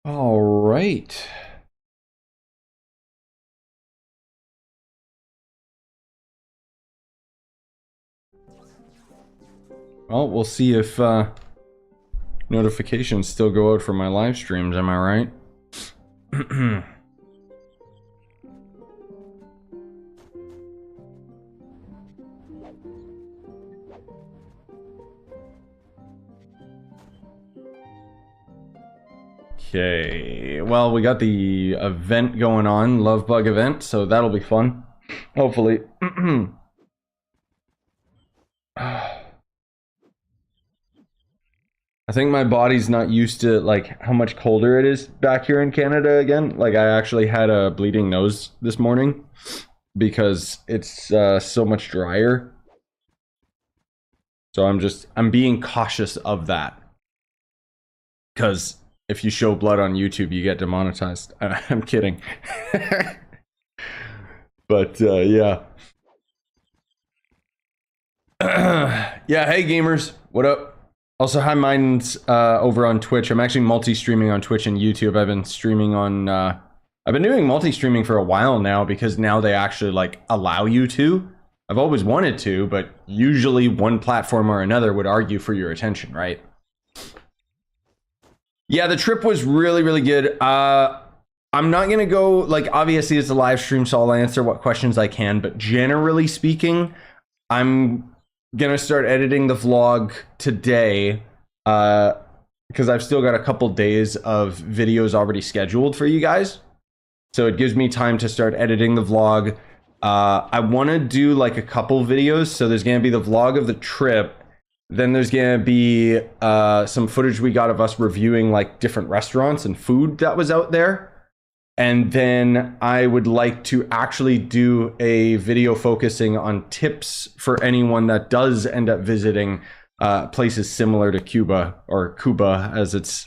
All right. Well, we'll see if notifications still go out for my live streams, am I right? Okay, well, we got the event going on, Love Bug event, so that'll be fun. Hopefully. I think my body's not used to like how much colder it is back here in Canada again. Like I actually had a bleeding nose this morning because it's so much drier. So I'm being cautious of that. Because if you show blood on YouTube, you get demonetized. I'm kidding. But yeah. Yeah, hey gamers, what up? Also, hi, mine's over on Twitch. I'm actually multi-streaming on Twitch and YouTube. I've been streaming on, I've been doing multi-streaming for a while now because now they actually like allow you to. I've always wanted to, but usually one platform or another would argue for your attention, right? Yeah, the trip was really, really good. I'm not gonna go, like, obviously it's a live stream, so I'll answer what questions I can, but generally speaking, I'm gonna start editing the vlog today because I've still got a couple days of videos already scheduled for you guys, so it gives me time to start editing the vlog. I want to do like a couple videos, so there's gonna be the vlog of the trip, then there's gonna be some footage we got of us reviewing like different restaurants and food that was out there. And then I would like to actually do a video focusing on tips for anyone that does end up visiting places similar to Cuba, or Cuba as it's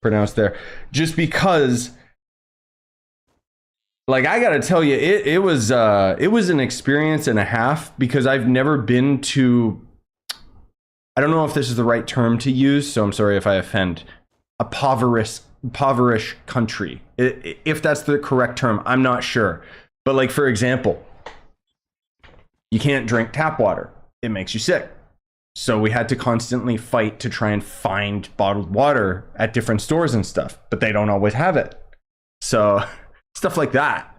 pronounced there. Just because, like, I gotta tell you, it was an experience and a half because I've never been to, I don't know if this is the right term to use, so I'm sorry if I offend, a impoverished country, if that's the correct term. I'm not sure, but like, for example, you can't drink tap water, it makes you sick, so we had to constantly fight to try and find bottled water at different stores and stuff, but they don't always have it, so stuff like that.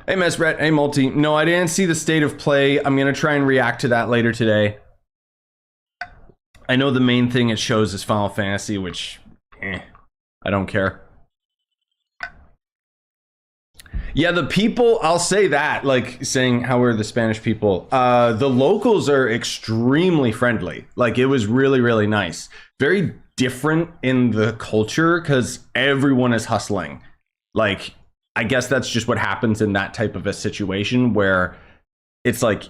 Hey Mesbret, hey Multi. No, I didn't see the state of play. I'm gonna try and react to that later today. I know the main thing it shows is Final Fantasy, which, I don't care. Yeah, the people, I'll say that, like saying how are the Spanish people. The locals are extremely friendly. Like, it was really, really nice. Very different in the culture because everyone is hustling. Like, I guess that's just what happens in that type of a situation where it's like,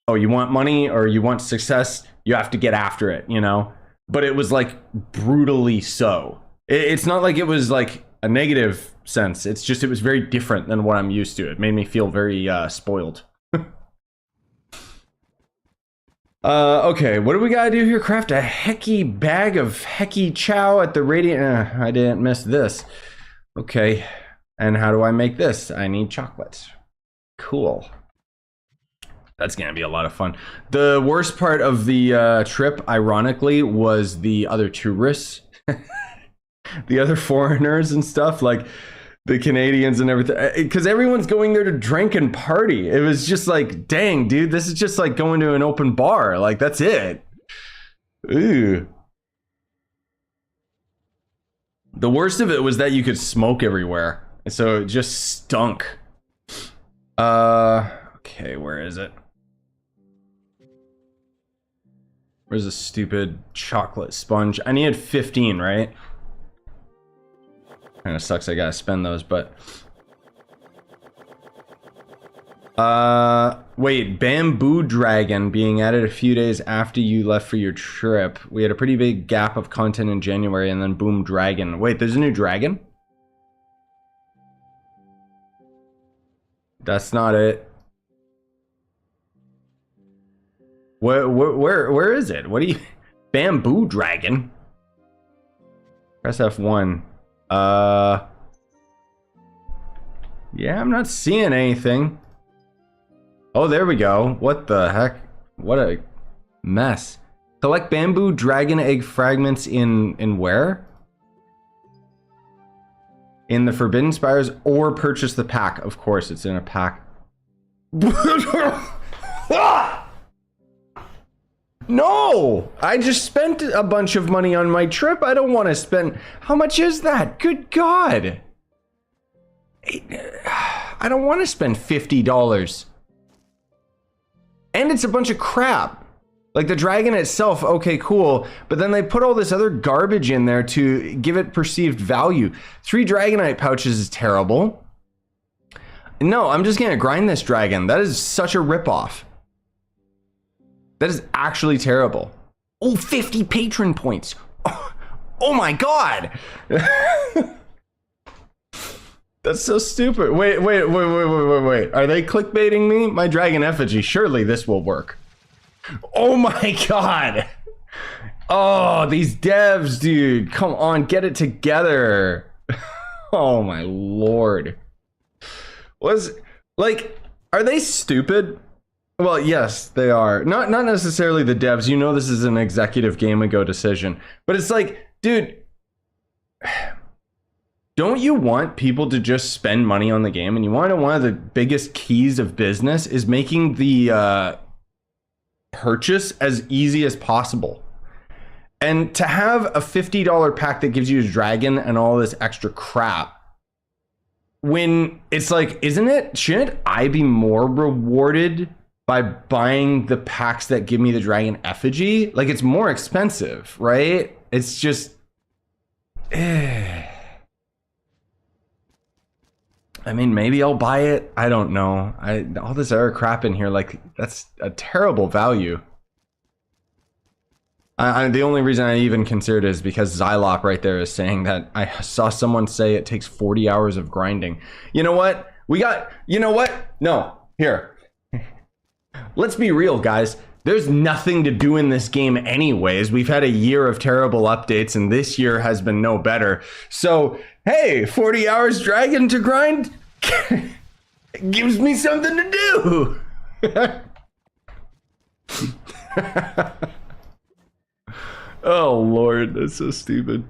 oh, you want money or you want success, you have to get after it, you know? But it was like brutally so. It's not like it was like a negative sense. It's just, it was very different than what I'm used to. It made me feel very spoiled. Okay, what do we gotta do here? Craft a hecky bag of hecky chow at the radiant. I didn't miss this. Okay. And how do I make this? I need chocolate. Cool. That's gonna be a lot of fun. The worst part of the trip, ironically, was the other tourists. The other foreigners and stuff, like the Canadians and everything. Because everyone's going there to drink and party. It was just like, dang, dude, this is just like going to an open bar. Like, that's it. Ooh. The worst of it was that you could smoke everywhere. So it just stunk. Okay, where is it? Where's the stupid chocolate sponge? I needed 15, right? Kind of sucks I gotta spend those, but... wait, Bamboo Dragon being added a few days after you left for your trip. We had a pretty big gap of content in January and then boom, dragon. Wait, there's a new dragon? That's not it. Where is it? What do you... Bamboo dragon? Press F1. Yeah, I'm not seeing anything. Oh, there we go. What the heck? What a mess. Collect bamboo dragon egg fragments in where? In the Forbidden Spires, or purchase the pack. Of course, it's in a pack. No! I just spent a bunch of money on my trip. I don't want to spend... How much is that? Good God. I don't want to spend $50. And it's a bunch of crap. Like the dragon itself, okay, cool. But then they put all this other garbage in there to give it perceived value. 3 dragonite pouches is terrible. No, I'm just going to grind this dragon. That is such a ripoff. That is actually terrible. Oh, 50 patron points. Oh my God. That's so stupid. Wait. Are they clickbaiting me? My dragon effigy. Surely this will work. Oh my God. Oh, these devs, dude. Come on, get it together. Oh my Lord. Are they stupid? Well, yes, they are. Not necessarily the devs. You know this is an executive Game Ago decision. But it's like, dude, don't you want people to just spend money on the game? And you want to know one of the biggest keys of business is making the purchase as easy as possible. And to have a $50 pack that gives you a dragon and all this extra crap, when it's like, shouldn't I be more rewarded by buying the packs that give me the dragon effigy? Like, it's more expensive, right? It's just... I mean, maybe I'll buy it. I don't know. All this other crap in here, like, that's a terrible value. The only reason I even considered it is because Xylop right there is saying that I saw someone say it takes 40 hours of grinding. You know what? No, here. Let's be real, guys. There's nothing to do in this game anyways. We've had a year of terrible updates, and this year has been no better. So, hey, 40 hours dragon to grind gives me something to do. Oh, Lord, that's so stupid.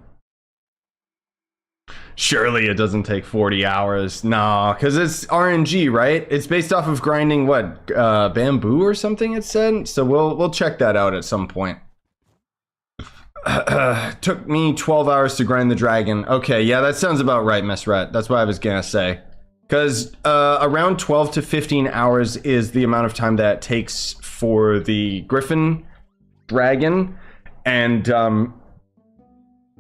Surely it doesn't take 40 hours. No, because it's RNG, right? It's based off of grinding, what, bamboo or something, it said? So we'll check that out at some point. Took me 12 hours to grind the dragon. Okay, yeah, that sounds about right, Miss Rhett. That's what I was gonna say. Because around 12 to 15 hours is the amount of time that it takes for the griffin dragon and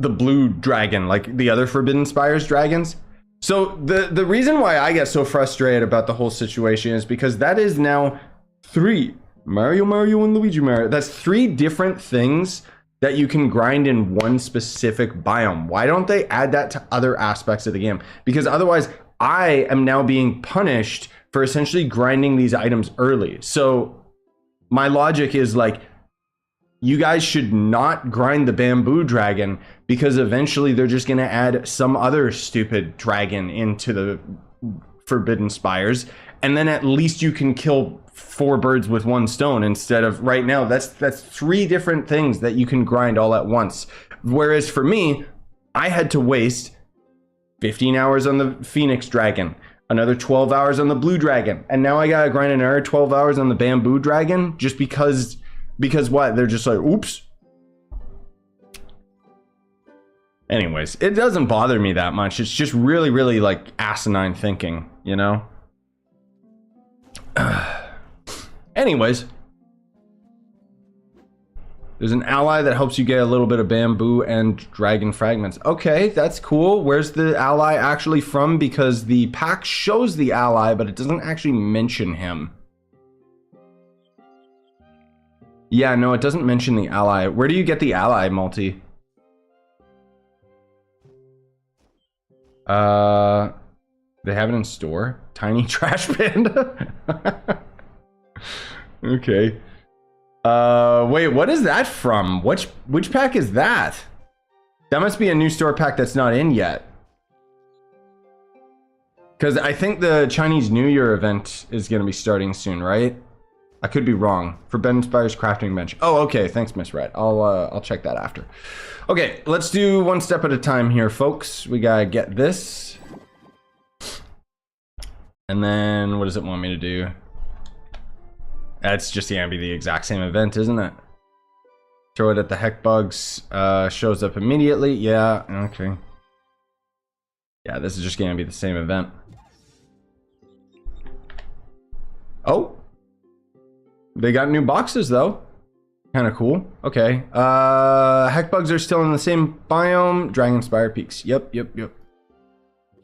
the blue dragon, like the other Forbidden Spires dragons. So the reason why I get so frustrated about the whole situation is because that is now 3 Mario and Luigi Mario. That's 3 different things that you can grind in one specific biome. Why don't they add that to other aspects of the game? Because otherwise I am now being punished for essentially grinding these items early. So my logic is like, you guys should not grind the bamboo dragon because eventually they're just going to add some other stupid dragon into the Forbidden Spires. And then at least you can kill 4 birds with 1 stone instead of right now. That's 3 different things that you can grind all at once. Whereas for me, I had to waste 15 hours on the Phoenix dragon, another 12 hours on the blue dragon. And now I got to grind another 12 hours on the bamboo dragon just because what? They're just like, oops. Anyways, it doesn't bother me that much. It's just really, really like asinine thinking, you know? Anyways. There's an ally that helps you get a little bit of bamboo and dragon fragments. Okay, that's cool. Where's the ally actually from? Because the pack shows the ally, but it doesn't actually mention him. Yeah, no, it doesn't mention the ally. Where do you get the ally, Multi? They have it in store? Tiny Trash Panda? Okay. Wait, what is that from? Which pack is that? That must be a new store pack that's not in yet. Because I think the Chinese New Year event is going to be starting soon, right? I could be wrong. For Ben Inspire's crafting bench. Oh, okay. Thanks, Miss Red. I'll check that after. Okay, let's do one step at a time here, folks. We gotta get this. And then what does it want me to do? That's just gonna be the exact same event, isn't it? Throw it at the heckbugs. Shows up immediately. Yeah, okay. Yeah, this is just gonna be the same event. Oh. They got new boxes though. Kind of cool. Okay. Heckbugs are still in the same biome. Dragonspire Peaks. Yep.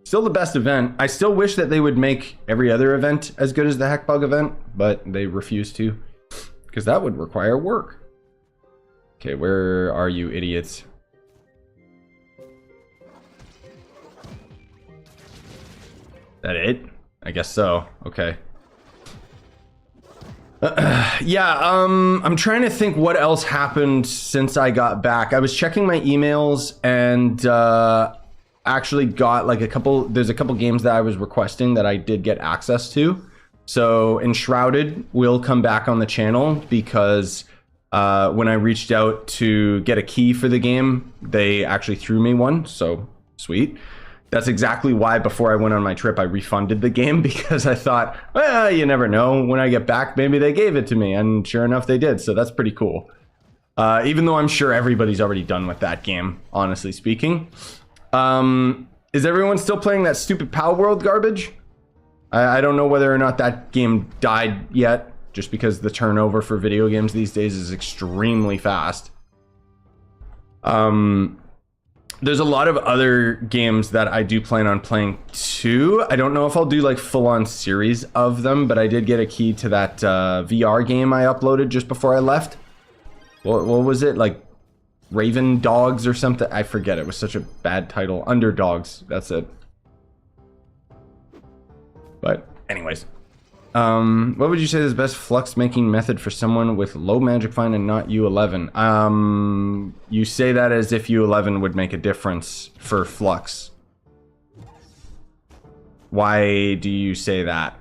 Still the best event. I still wish that they would make every other event as good as the Heckbug event, but they refuse to. Because that would require work. Okay, where are you idiots? That it? I guess so. Okay. Yeah, I'm trying to think what else happened since I got back. I was checking my emails and actually got like there's a couple games that I was requesting that I did get access to. So Enshrouded will come back on the channel because when I reached out to get a key for the game, they actually threw me one, so sweet. That's exactly why before I went on my trip, I refunded the game because I thought, well, you never know. When I get back, maybe they gave it to me. And sure enough, they did. So that's pretty cool. Even though I'm sure everybody's already done with that game, honestly speaking. Is everyone still playing that stupid Pal World garbage? I don't know whether or not that game died yet, just because the turnover for video games these days is extremely fast. There's a lot of other games that I do plan on playing too. I don't know if I'll do like full-on series of them, but I did get a key to that VR game I uploaded just before I left. What was it? Like Raven Dogs or something? I forget. It was such a bad title. Underdogs. That's it. But anyways. What would you say is the best flux making method for someone with low magic find and not U11? You say that as if U11 would make a difference for flux. Why do you say that?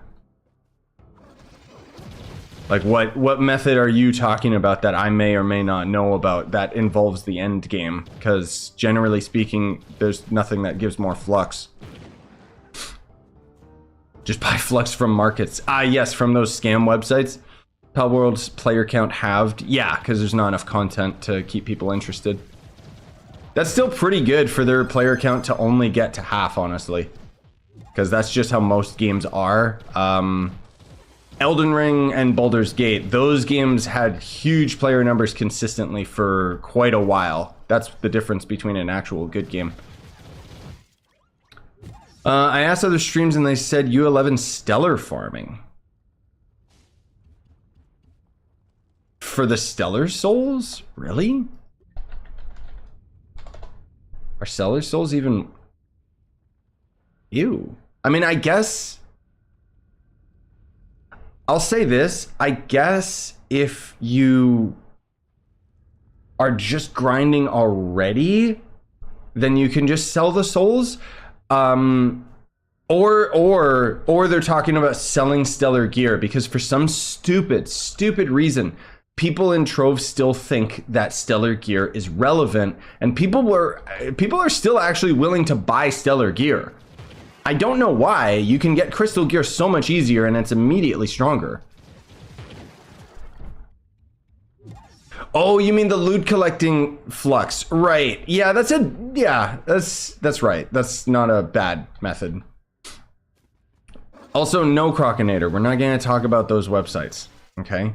Like what method are you talking about that I may or may not know about that involves the end game? Because generally speaking, there's nothing that gives more flux. Just buy flux from markets. Yes, from those scam websites. Palworld's player count halved. Yeah, because there's not enough content to keep people interested. That's still pretty good for their player count to only get to half, honestly. Because that's just how most games are. Elden Ring and Baldur's Gate, those games had huge player numbers consistently for quite a while. That's the difference between an actual good game. I asked other streams and they said U11 stellar farming. For the stellar souls? Really? Are stellar souls even... Ew. I mean, I guess... I'll say this. I guess if you are just grinding already, then you can just sell the souls. Or they're talking about selling stellar gear, because for some stupid reason, people in Trove still think that stellar gear is relevant, and people are still actually willing to buy stellar gear. I don't know why. You can get crystal gear so much easier, and it's immediately stronger. Oh, you mean the loot collecting flux, right? Yeah, that's it. Yeah, that's right. That's not a bad method. Also, no Crocinator. We're not going to talk about those websites, okay?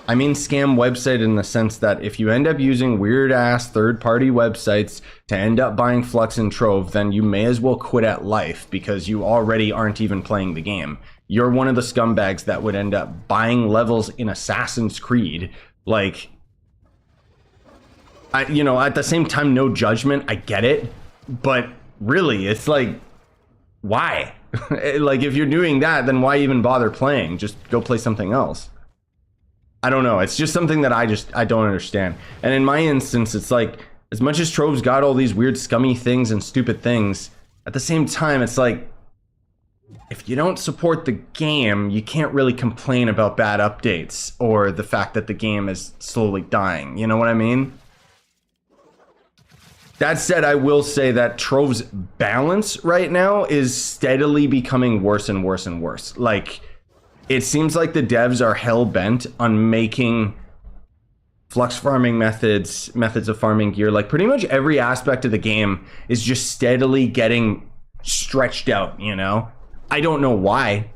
I mean scam website in the sense that if you end up using weird-ass third-party websites to end up buying Flux and Trove, then you may as well quit at life because you already aren't even playing the game. You're one of the scumbags that would end up buying levels in Assassin's Creed. Like, you know, at the same time, no judgment, I get it. But really, it's like, why? Like, if you're doing that, then why even bother playing? Just go play something else. I don't know. It's just something that I don't understand. And in my instance, it's like, as much as Trove's got all these weird scummy things and stupid things, at the same time, it's like, if you don't support the game, you can't really complain about bad updates or the fact that the game is slowly dying. You know what I mean? That said, I will say that Trove's balance right now is steadily becoming worse and worse and worse. Like, it seems like the devs are hell-bent on making flux farming methods of farming gear, like pretty much every aspect of the game is just steadily getting stretched out, you know? I don't know why.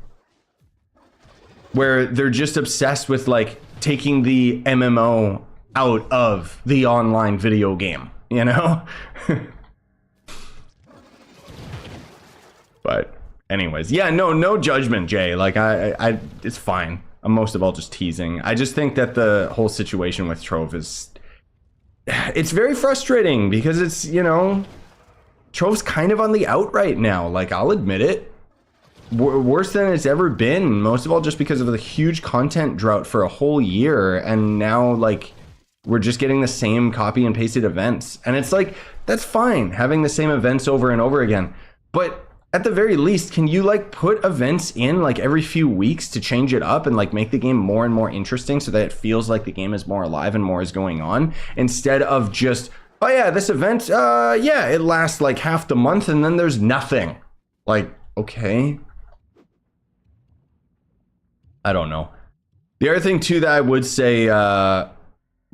Where they're just obsessed with like taking the MMO out of the online video game, you know? But anyways, yeah, no judgment, Jay. Like I it's fine. I'm most of all just teasing. I just think that the whole situation with Trove is, it's very frustrating because it's, you know, Trove's kind of on the out right now. Like, I'll admit it. Worse than it's ever been. Most of all just because of the huge content drought for a whole year. And now, like, we're just getting the same copy and pasted events. And it's like, that's fine, having the same events over and over again. But at the very least, can you like put events in like every few weeks to change it up and like make the game more and more interesting so that it feels like the game is more alive and more is going on, instead of just, oh yeah, this event, yeah, it lasts like half the month and then there's nothing. Like, okay. I don't know. The other thing too that I would say, I'm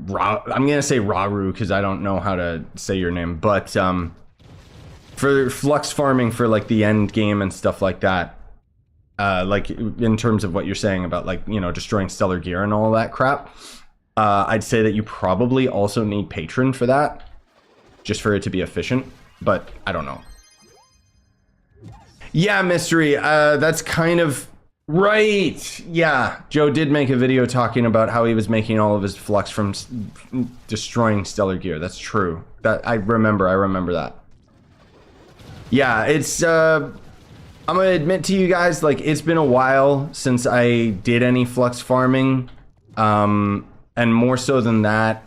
gonna say Raru because I don't know how to say your name, but for flux farming for like the end game and stuff like that, like in terms of what you're saying about like, you know, destroying stellar gear and all that crap, I'd say that you probably also need patron for that, just for it to be efficient, but I don't know. Yeah, Mystery, that's kind of right. Yeah, Joe did make a video talking about how he was making all of his flux from destroying stellar gear. That's true. That I remember that. Yeah, it's I'm gonna admit to you guys, like, it's been a while since I did any flux farming, and more so than that,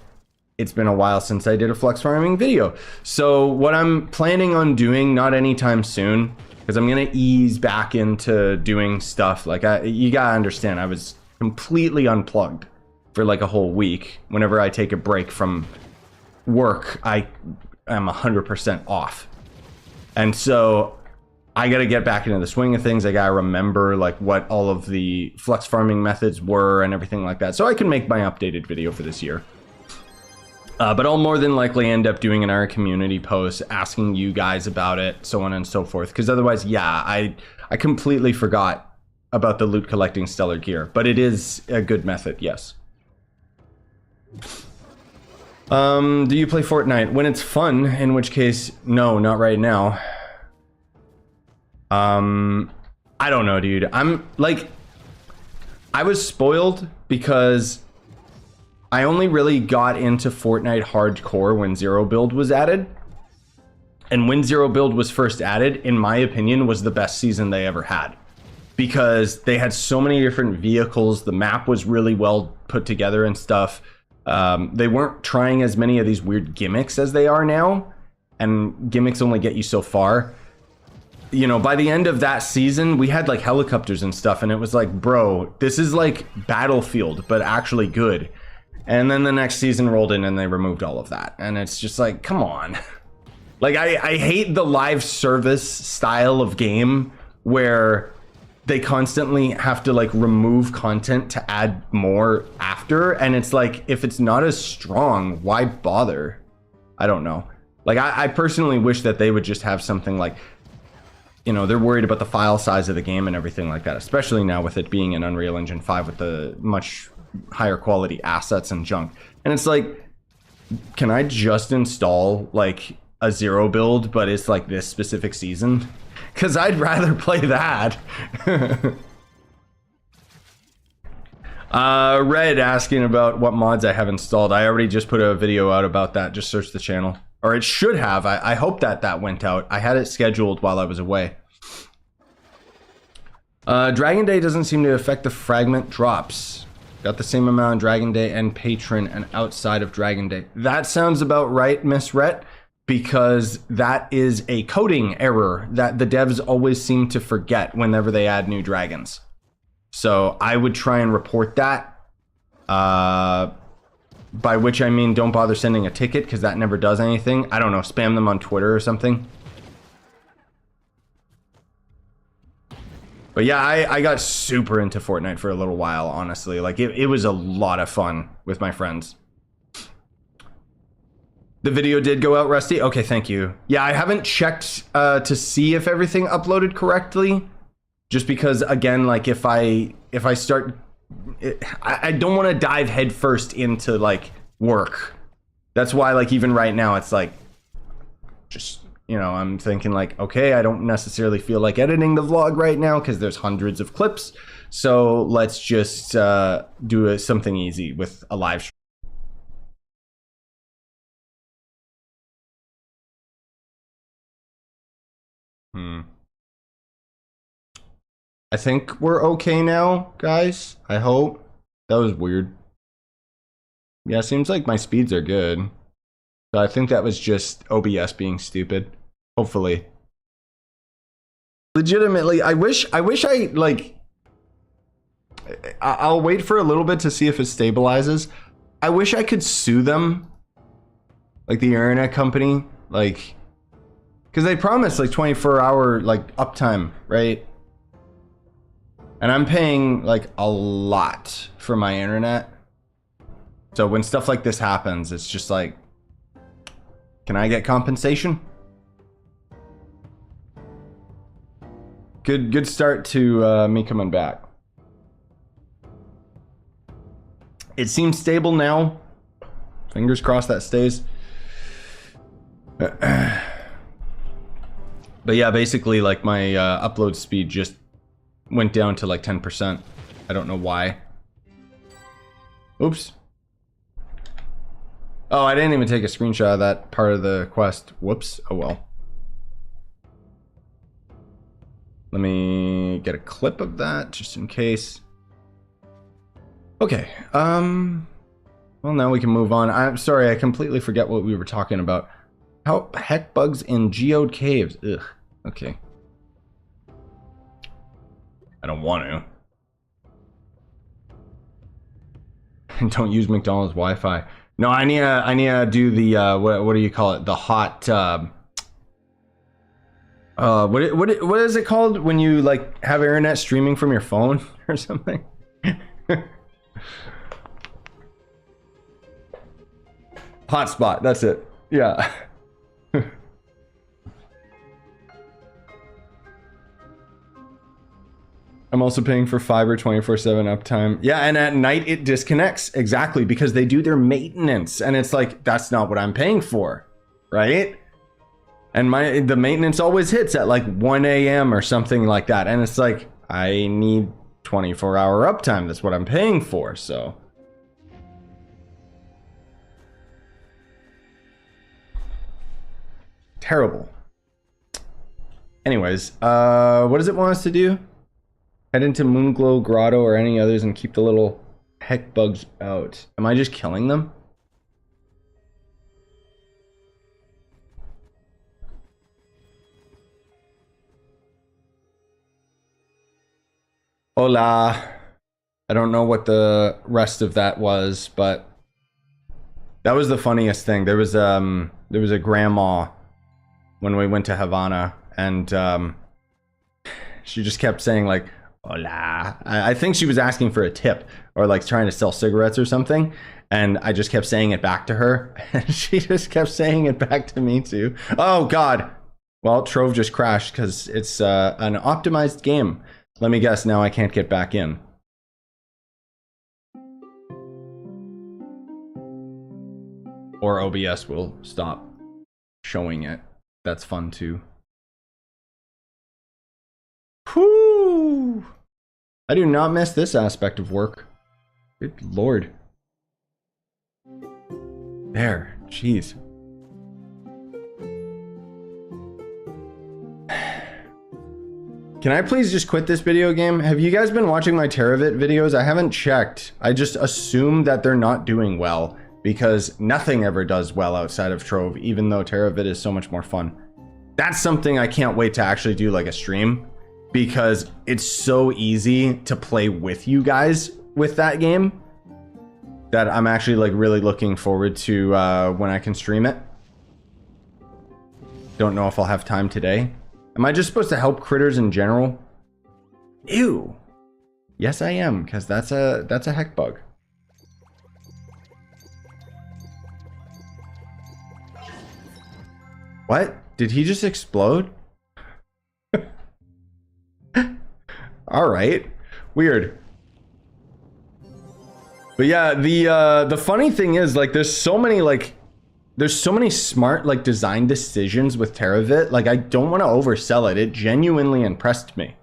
it's been a while since I did a flux farming video. So what I'm planning on doing, not anytime soon, because I'm gonna ease back into doing stuff. Like, you gotta understand, I was completely unplugged for like a whole week. Whenever I take a break from work, I am 100% off. And so I got to get back into the swing of things. I got to remember like what all of the flux farming methods were and everything like that, so I can make my updated video for this year. But I'll more than likely end up doing an our community post asking you guys about it, so on and so forth. Because otherwise, yeah, I completely forgot about the loot collecting stellar gear. But it is a good method, yes. Do you play Fortnite when it's fun? In which case, no, not right now. I don't know, dude. I'm like, I was spoiled because I only really got into Fortnite hardcore when Zero Build was added. And when Zero Build was first added, in my opinion, was the best season they ever had. Because they had so many different vehicles, the map was really well put together and stuff. They weren't trying as many of these weird gimmicks as they are now, and gimmicks only get you so far. You know, by the end of that season, we had like helicopters and stuff, and it was like, bro, this is like Battlefield, but actually good. And then the next season rolled in and they removed all of that, and it's just like, come on. Like, I hate the live service style of game where they constantly have to like remove content to add more after, and it's like, if it's not as strong, why bother? I don't know. Like, I personally wish that they would just have something like, you know, they're worried about the file size of the game and everything like that, especially now with it being an Unreal Engine 5 with the much higher quality assets and junk. And it's like, can I just install like a Zero Build, but it's like this specific season? Because I'd rather play that. Red asking about what mods I have installed. I already just put a video out about that. Just search the channel. Or it should have. I hope that went out. I had it scheduled while I was away. Dragon Day doesn't seem to affect the fragment drops. Got the same amount on Dragon Day and Patron and outside of Dragon Day. That sounds about right, Miss Rhett, because that is a coding error that the devs always seem to forget whenever they add new dragons. So I would try and report that. By which I mean don't bother sending a ticket, because that never does anything. I don't know, spam them on Twitter or something. But yeah, I got super into Fortnite for a little while, honestly. Like, it was a lot of fun with my friends. The video did go out, Rusty? Okay, thank you. Yeah, I haven't checked to see if everything uploaded correctly. Just because, again, like, if I start... I don't want to dive headfirst into, like, work. That's why, like, even right now, it's like... just... you know, I'm thinking like, okay, I don't necessarily feel like editing the vlog right now because there's hundreds of clips. So let's just do something easy with a live stream. I think we're okay now, guys. I hope. That was weird. Yeah, seems like my speeds are good. So I think that was just OBS being stupid. Hopefully. Legitimately, I wish I like... I'll wait for a little bit to see if it stabilizes. I wish I could sue them. Like the internet company. Like... because they promised like 24-hour like uptime, right? And I'm paying like a lot for my internet. So when stuff like this happens, it's just like... can I get compensation? Good start to me coming back. It seems stable now. Fingers crossed that stays. But yeah, basically like my upload speed just went down to like 10%. I don't know why. Oops. Oh, I didn't even take a screenshot of that part of the quest. Whoops. Oh well. Let me get a clip of that just in case. Okay. Well, now we can move on. I'm sorry, I completely forget what we were talking about. How heck bugs in geode caves? Ugh. Okay. I don't want to. Don't use McDonald's Wi-Fi. No, I need to do the what do you call it? The hot what is it called when you like have internet streaming from your phone or something? Hotspot, that's it. Yeah. I'm also paying for fiber 24/7 uptime. Yeah, and at night it disconnects. Exactly, because they do their maintenance. And it's like, that's not what I'm paying for, right? And the maintenance always hits at like 1 a.m. or something like that. And it's like, I need 24-hour uptime. That's what I'm paying for, so. Terrible. Anyways, what does it want us to do? Head into Moonglow Grotto or any others and keep the little heck bugs out. Am I just killing them? Hola. I don't know what the rest of that was, but that was the funniest thing. There was a grandma when we went to Havana, and she just kept saying like, hola. I think she was asking for a tip or like trying to sell cigarettes or something. And I just kept saying it back to her. And she just kept saying it back to me too. Oh God. Well, Trove just crashed because it's an optimized game. Let me guess, now I can't get back in. Or OBS will stop showing it. That's fun too. Whew. I do not miss this aspect of work. Good Lord. There, jeez. Can I please just quit this video game? Have you guys been watching my Teravit videos? I haven't checked. I just assume that they're not doing well because nothing ever does well outside of Trove, even though Teravit is so much more fun. That's something I can't wait to actually do, like a stream, because it's so easy to play with you guys with that game that I'm actually like really looking forward to when I can stream it. Don't know if I'll have time today. Am I just supposed to help critters in general? Ew. Yes, I am, because that's a heckbug. What? Did he just explode? All right. Weird. But yeah, the funny thing is, like, there's so many smart like design decisions with Teravit. Like, I don't want to oversell it. It genuinely impressed me.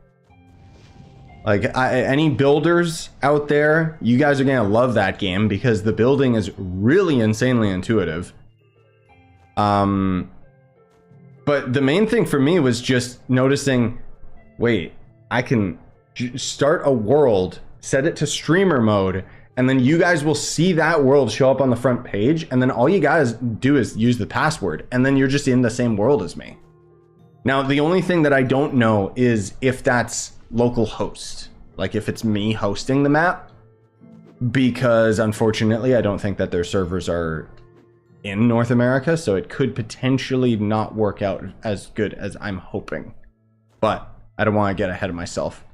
Like, any builders out there, you guys are gonna love that game because the building is really insanely intuitive. But the main thing for me was just noticing, wait, I can start a world, set it to streamer mode, and then you guys will see that world show up on the front page, and then all you guys do is use the password, and then you're just in the same world as me. Now, the only thing that I don't know is if that's local host, like if it's me hosting the map, because unfortunately, I don't think that their servers are in North America, so it could potentially not work out as good as I'm hoping. But I don't want to get ahead of myself.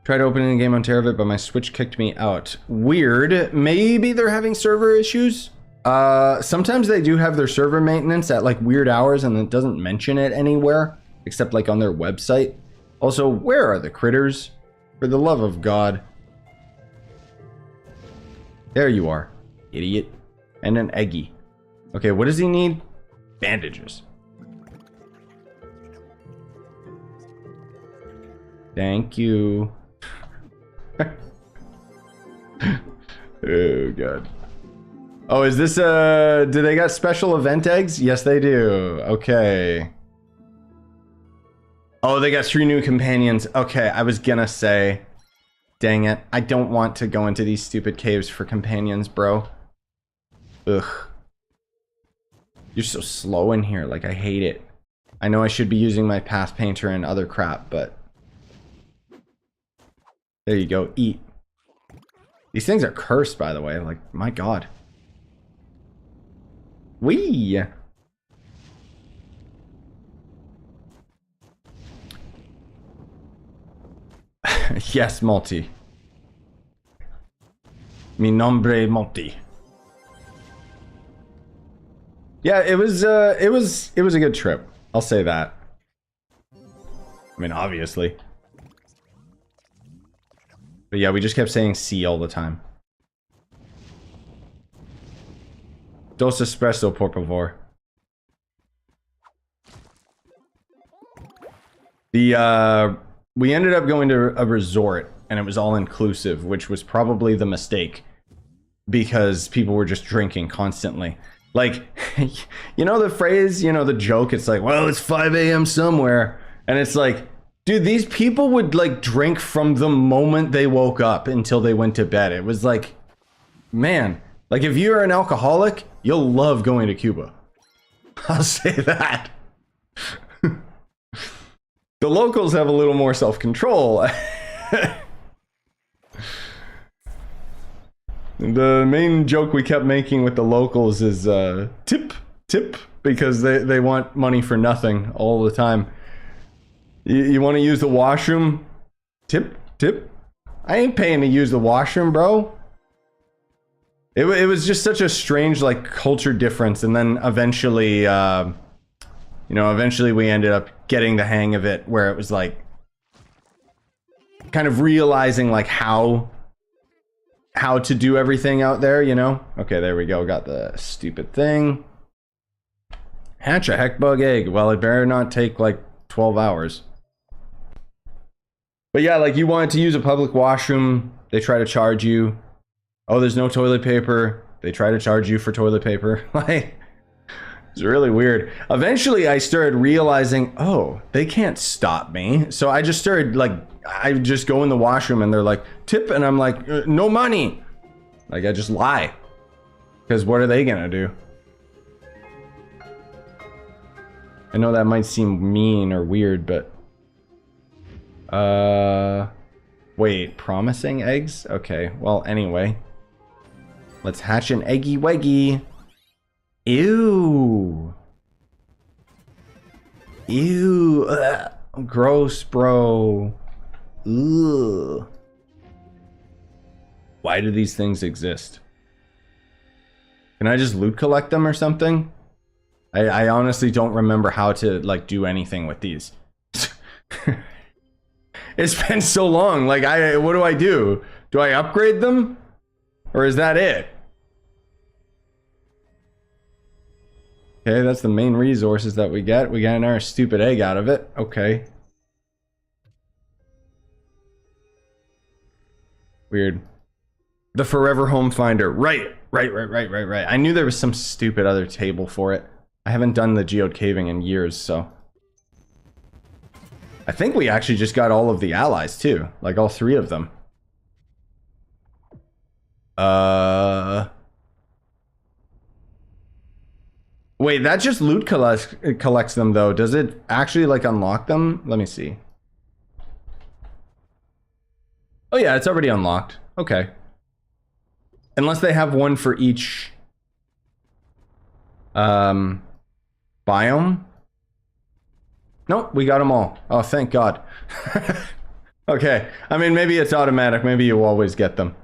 Tried opening the game on Teravit, but my Switch kicked me out. Weird. Maybe they're having server issues. Sometimes they do have their server maintenance at like weird hours, and it doesn't mention it anywhere except like on their website. Also, where are the critters? For the love of God. There you are, idiot. And an eggy. Okay, what does he need? Bandages. Thank you. Oh god. Oh, is this do they got special event eggs? Yes, they do. Okay. Oh, they got 3 new companions. Okay, I was gonna say, dang it, I don't want to go into these stupid caves for companions, bro. Ugh. You're so slow in here, like I hate it. I know I should be using my path painter and other crap, but there you go, eat. These things are cursed, by the way, like, my god. Wee! Yes, Multi. Mi nombre Multi. Yeah, it was a good trip. I'll say that. I mean, obviously. But yeah, we just kept saying C all the time. Dos espresso, por favor. We ended up going to a resort, and it was all inclusive, which was probably the mistake, because people were just drinking constantly. Like, you know the phrase, you know the joke, it's like, well, it's 5 a.m. somewhere, and it's like, dude, these people would like drink from the moment they woke up until they went to bed. It was like, man, like if you're an alcoholic, you'll love going to Cuba. I'll say that. The locals have a little more self-control. The main joke we kept making with the locals is tip, because they want money for nothing all the time. You want to use the washroom? Tip. I ain't paying to use the washroom, bro. It was just such a strange like culture difference, and then eventually, eventually we ended up getting the hang of it, where it was like kind of realizing like how to do everything out there, you know? Okay, there we go. Got the stupid thing. Hatch a heckbug egg. Well, it better not take like 12 hours. But yeah, like you wanted to use a public washroom, they try to charge you. Oh, there's no toilet paper. They try to charge you for toilet paper. Like, It's really weird. Eventually, I started realizing, oh, they can't stop me. So I just started, like, I just go in the washroom and they're like, tip, and I'm like, no money. Like, I just lie. Because what are they gonna do? I know that might seem mean or weird, but... Wait, promising eggs? Okay, well, anyway. Let's hatch an eggy weggy. Ew. Ew. Ugh. Gross, bro. Ugh. Why do these things exist? Can I just loot collect them or something? I honestly don't remember how to, like, do anything with these. It's been so long. Like, what do I do? Do I upgrade them? Or is that it? Okay, that's the main resources that we get. We got another stupid egg out of it. Okay. Weird. The Forever Home Finder. Right. I knew there was some stupid other table for it. I haven't done the geode caving in years, so... I think we actually just got all of the allies, too. Like, all 3 of them. Wait, that just loot collects them, though. Does it actually, like, unlock them? Let me see. Oh, yeah, it's already unlocked. Okay. Unless they have one for each... biome? Nope, we got them all. Oh, thank God. Okay, I mean, maybe it's automatic. Maybe you always get them.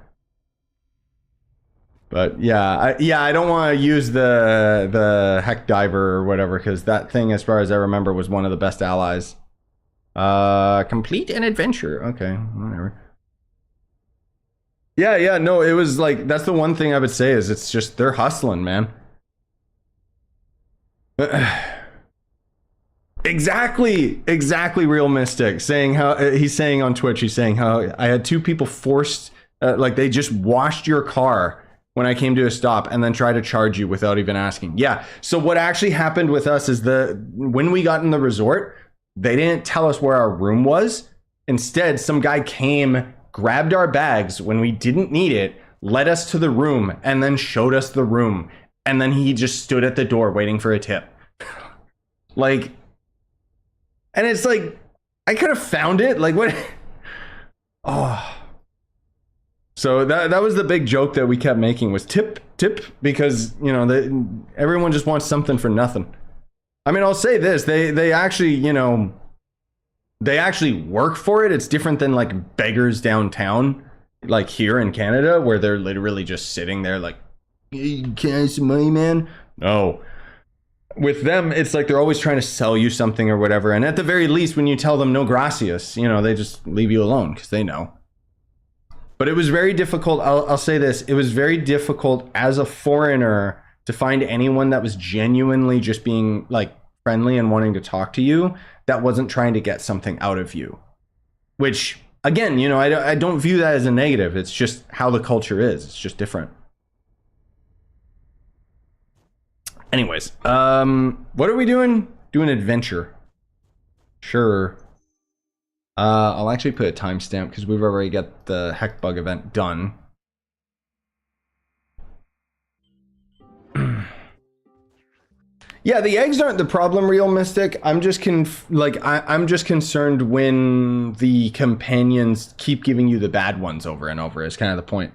But yeah, I don't want to use the heck diver or whatever, because that thing, as far as I remember, was one of the best allies. Complete an adventure. Okay, whatever. Yeah, no, it was like, that's the one thing I would say is it's just, they're hustling, man. Exactly, Real Mystic, saying how, he's saying on Twitch, he's saying how I had 2 people forced, like they just washed your car when I came to a stop and then try to charge you without even asking. Yeah, so what actually happened with us is when we got in the resort, they didn't tell us where our room was. Instead, some guy came, grabbed our bags when we didn't need it, led us to the room, and then showed us the room. And then he just stood at the door waiting for a tip. Like, and it's like, I could have found it. Like, what? Oh. So that was the big joke that we kept making, was tip, because, you know, everyone just wants something for nothing. I mean, I'll say this, they actually, you know, they actually work for it. It's different than like beggars downtown, like here in Canada, where they're literally just sitting there like, hey, can I have some money, man? No. With them, it's like they're always trying to sell you something or whatever. And at the very least, when you tell them no gracias, you know, they just leave you alone because they know. But it was very difficult. I'll say this. It was very difficult as a foreigner to find anyone that was genuinely just being like friendly and wanting to talk to you that wasn't trying to get something out of you. Which, again, you know, I don't view that as a negative. It's just how the culture is. It's just different. Anyways, what are we doing? Doing adventure. Sure. I'll actually put a timestamp because we've already got the heckbug event done. Yeah, the eggs aren't the problem, Real Mystic. I'm just I'm just concerned when the companions keep giving you the bad ones over and over. Is kind of the point.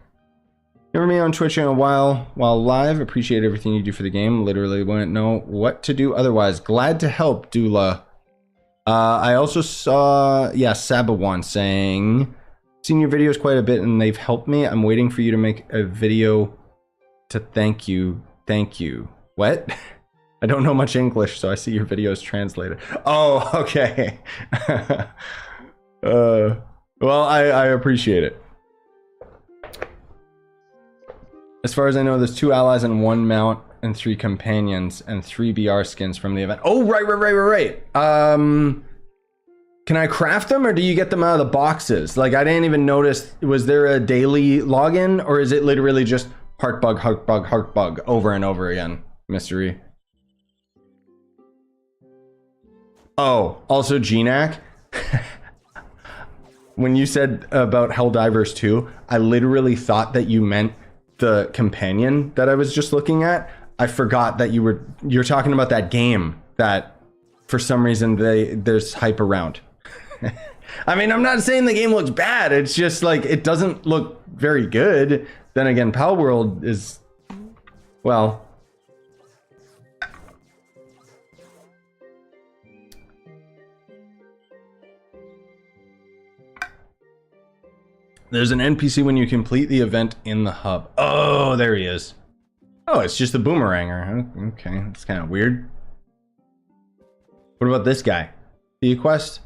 Never me on Twitch in a while live. Appreciate everything you do for the game. Literally wouldn't know what to do otherwise. Glad to help, Dula. I also saw, yeah, Sabawan saying, seen your videos quite a bit and they've helped me. I'm waiting for you to make a video to thank you. Thank you. What? I don't know much English, so I see your videos translated. Oh, okay. Well, I appreciate it. As far as I know, there's 2 allies and 1 mount and 3 companions and 3 BR skins from the event. Oh, right. Can I craft them or do you get them out of the boxes? Like, I didn't even notice. Was there a daily login or is it literally just heartbug over and over again? Mystery. Oh, also GNAC. When you said about Helldivers 2, I literally thought that you meant the companion that I was just looking at. I forgot that you're talking about that game that for some reason there's hype around. I mean, I'm not saying the game looks bad. It's just like it doesn't look very good. Then again, Pal World is, well, there's an NPC when you complete the event in the hub. Oh, there he is. Oh, it's just a boomeranger. Okay, that's kind of weird. What about this guy? The quest?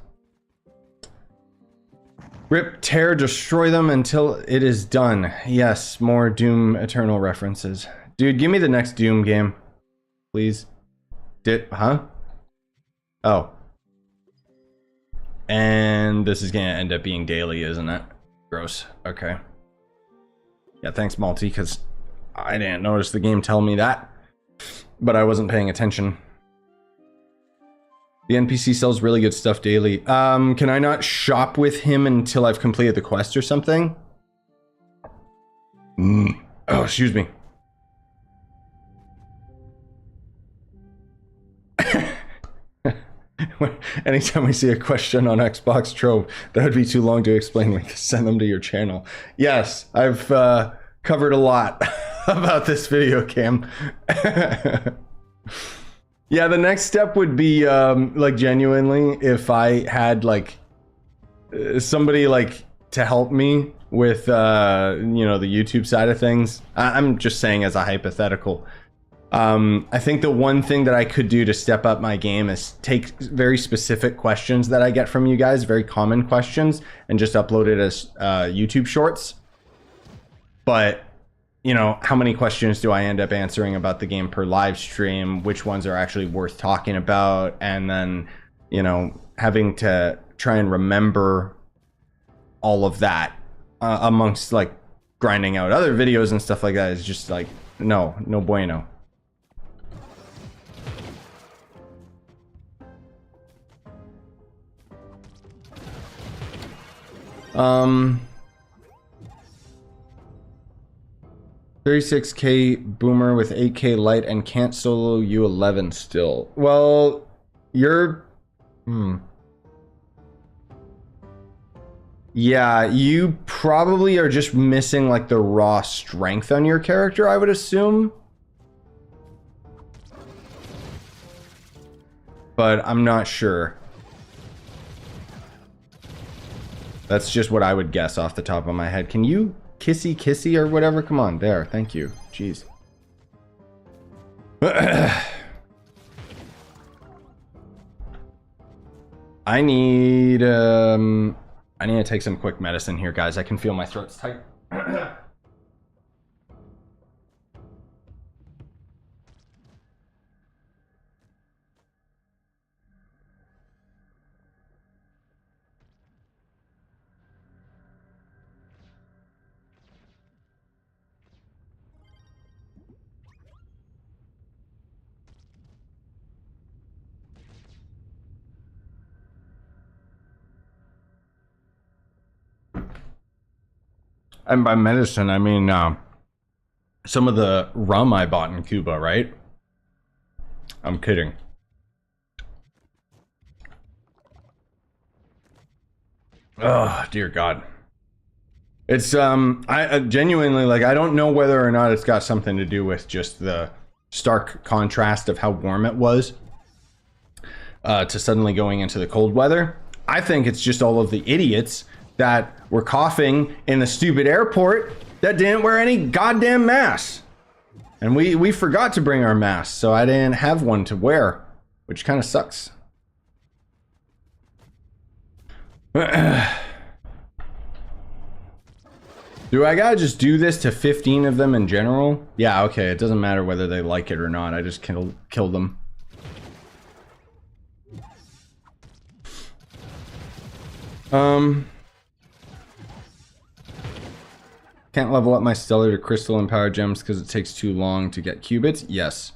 Rip, tear, destroy them until it is done. Yes, more Doom Eternal references. Dude, give me the next Doom game, please. Huh? Oh. And this is gonna end up being daily, isn't it? Gross. Okay. Yeah, thanks, Malty, because I didn't notice the game tell me that, but I wasn't paying attention. The NPC sells really good stuff daily. Can I not shop with him until I've completed the quest or something? Oh, excuse me. Anytime we see a question on Xbox Trove, that would be too long to explain. We can send them to your channel. Yes, I've covered a lot about this video, Cam. Yeah, the next step would be like genuinely if I had like somebody like to help me with you know, the YouTube side of things. I'm just saying as a hypothetical. I think the one thing that I could do to step up my game is take very specific questions that I get from you guys, very common questions, and just upload it as YouTube shorts. But you know, how many questions do I end up answering about the game per live stream? Which ones are actually worth talking about? And then, you know, having to try and remember all of that amongst like grinding out other videos and stuff like that is just like, no bueno. Um... 36k boomer with 8k light and can't solo U11 still. Well, you're... Yeah, you probably are just missing like the raw strength on your character, I would assume. But I'm not sure. That's just what I would guess off the top of my head. Can you... kissy or whatever? Come on, there. Thank you. Jeez. I need to take some quick medicine here, guys. I can feel my throat's tight. And by medicine, I mean some of the rum I bought in Cuba, right? I'm kidding. Oh, dear God. It's, I genuinely, like, I don't know whether or not it's got something to do with just the stark contrast of how warm it was to suddenly going into the cold weather. I think it's just all of the idiots that were coughing in the stupid airport that didn't wear any goddamn masks. And we forgot to bring our masks, so I didn't have one to wear, which kind of sucks. Do I gotta just do this to 15 of them in general? Yeah, okay, it doesn't matter whether they like it or not, I just kill them. Can't level up my stellar to crystal and power gems because it takes too long to get qubits? Yes.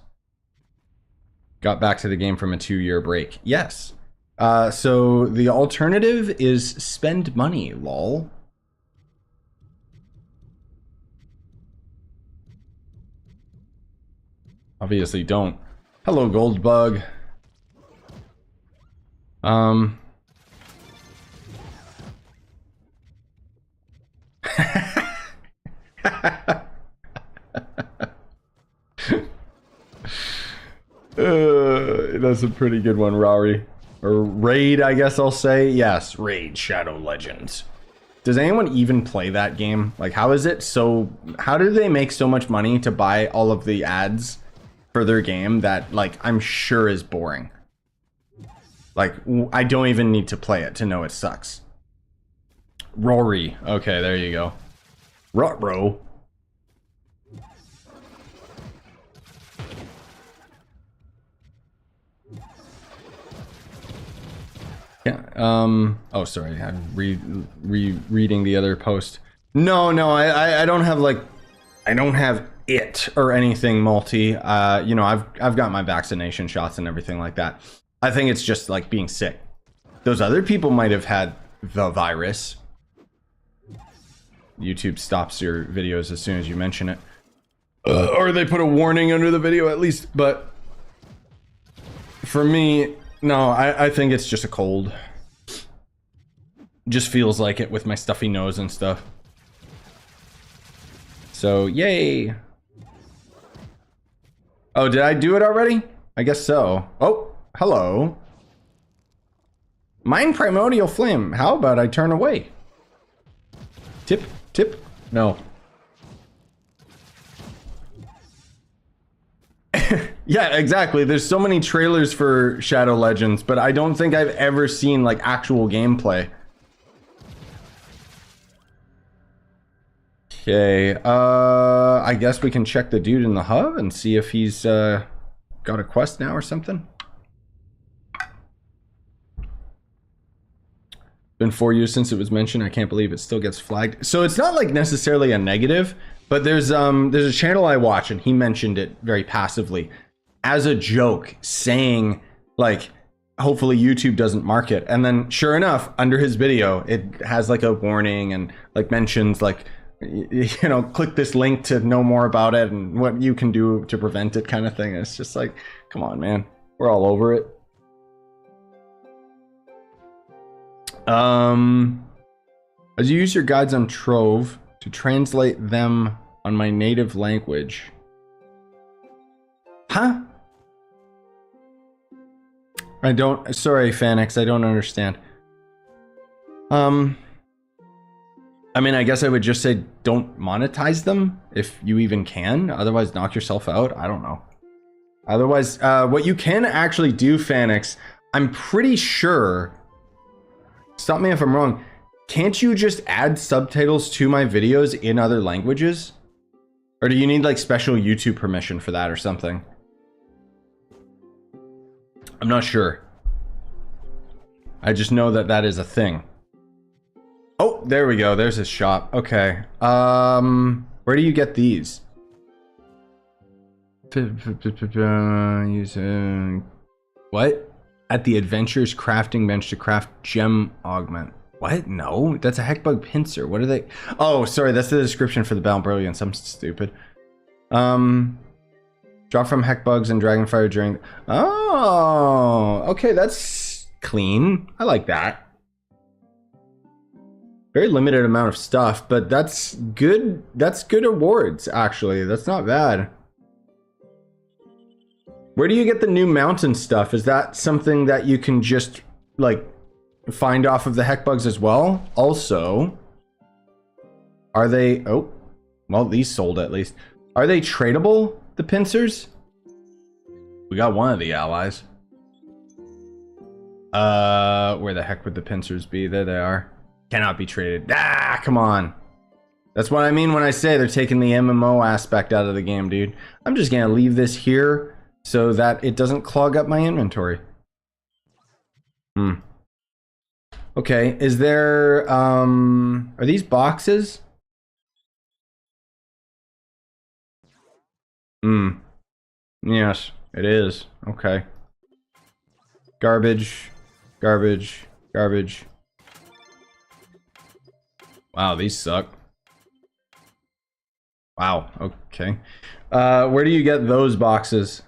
Got back to the game from a 2-year break? Yes. So the alternative is spend money, lol. Obviously don't. Hello, Goldbug. That's a pretty good one, Rory. Or Raid, I guess I'll say. Yes, Raid Shadow Legends. Does anyone even play that game? Like, how is it so... How do they make so much money to buy all of the ads for their game that, like, I'm sure is boring? Like, I don't even need to play it to know it sucks. Rory. Okay, there you go. Ruh-roh. Yeah, oh, sorry, I'm reading the other post. No, I don't have, like, I don't have it or anything multi. You know, I've got my vaccination shots and everything like that. I think it's just, like, being sick. Those other people might have had the virus. YouTube stops your videos as soon as you mention it. Or they put a warning under the video at least, but for me... No, I think it's just a cold. Just feels like it with my stuffy nose and stuff. So, yay. Oh, did I do it already? I guess so. Oh, hello. Mine Primordial Flame. How about I turn away? Tip, tip. No. Yeah, exactly. There's so many trailers for Shadow Legends, but I don't think I've ever seen, like, actual gameplay. Okay, I guess we can check the dude in the hub and see if he's got a quest now or something. Been 4 years since it was mentioned. I can't believe it still gets flagged. So it's not like necessarily a negative, but there's a channel I watch and he mentioned it very passively as a joke, saying, like, hopefully YouTube doesn't mark it. And then sure enough, under his video, it has like a warning and like mentions like, you know, click this link to know more about it and what you can do to prevent it, kind of thing. It's just like, come on, man. We're all over it. As you use your guides on Trove to translate them on my native language. Huh? I don't, sorry, Fanix, I don't understand. I mean, I guess I would just say don't monetize them if you even can. Otherwise, knock yourself out. I don't know. Otherwise, what you can actually do, Fanix, I'm pretty sure, stop me if I'm wrong, can't you just add subtitles to my videos in other languages? Or do you need like special YouTube permission for that or something? I'm not sure. I just know that that is a thing. Oh, there we go. There's his shop. Okay. Where do you get these? Using what? At the Adventures crafting bench to craft gem augment. What? No, that's a heckbug pincer. What are they? Oh, sorry, that's the description for the Battle Brilliance. I'm stupid. Drop from heckbugs and dragonfire during. Oh, okay, that's clean. I like that. Very limited amount of stuff, but that's good. That's good awards, actually. That's not bad. Where do you get the new mountain stuff? Is that something that you can just, like, find off of the heckbugs as well? Also, are they... Oh, well, these sold at least. Are they tradable, the pincers? We got one of the allies. Where the heck would the pincers be? There they are. Cannot be traded. Ah, come on. That's what I mean when I say they're taking the MMO aspect out of the game, dude. I'm just gonna leave this here so that it doesn't clog up my inventory. Okay, is there, are these boxes? Yes, it is. Okay. Garbage. Garbage. Garbage. Wow, these suck. Wow, okay. Where do you get those boxes?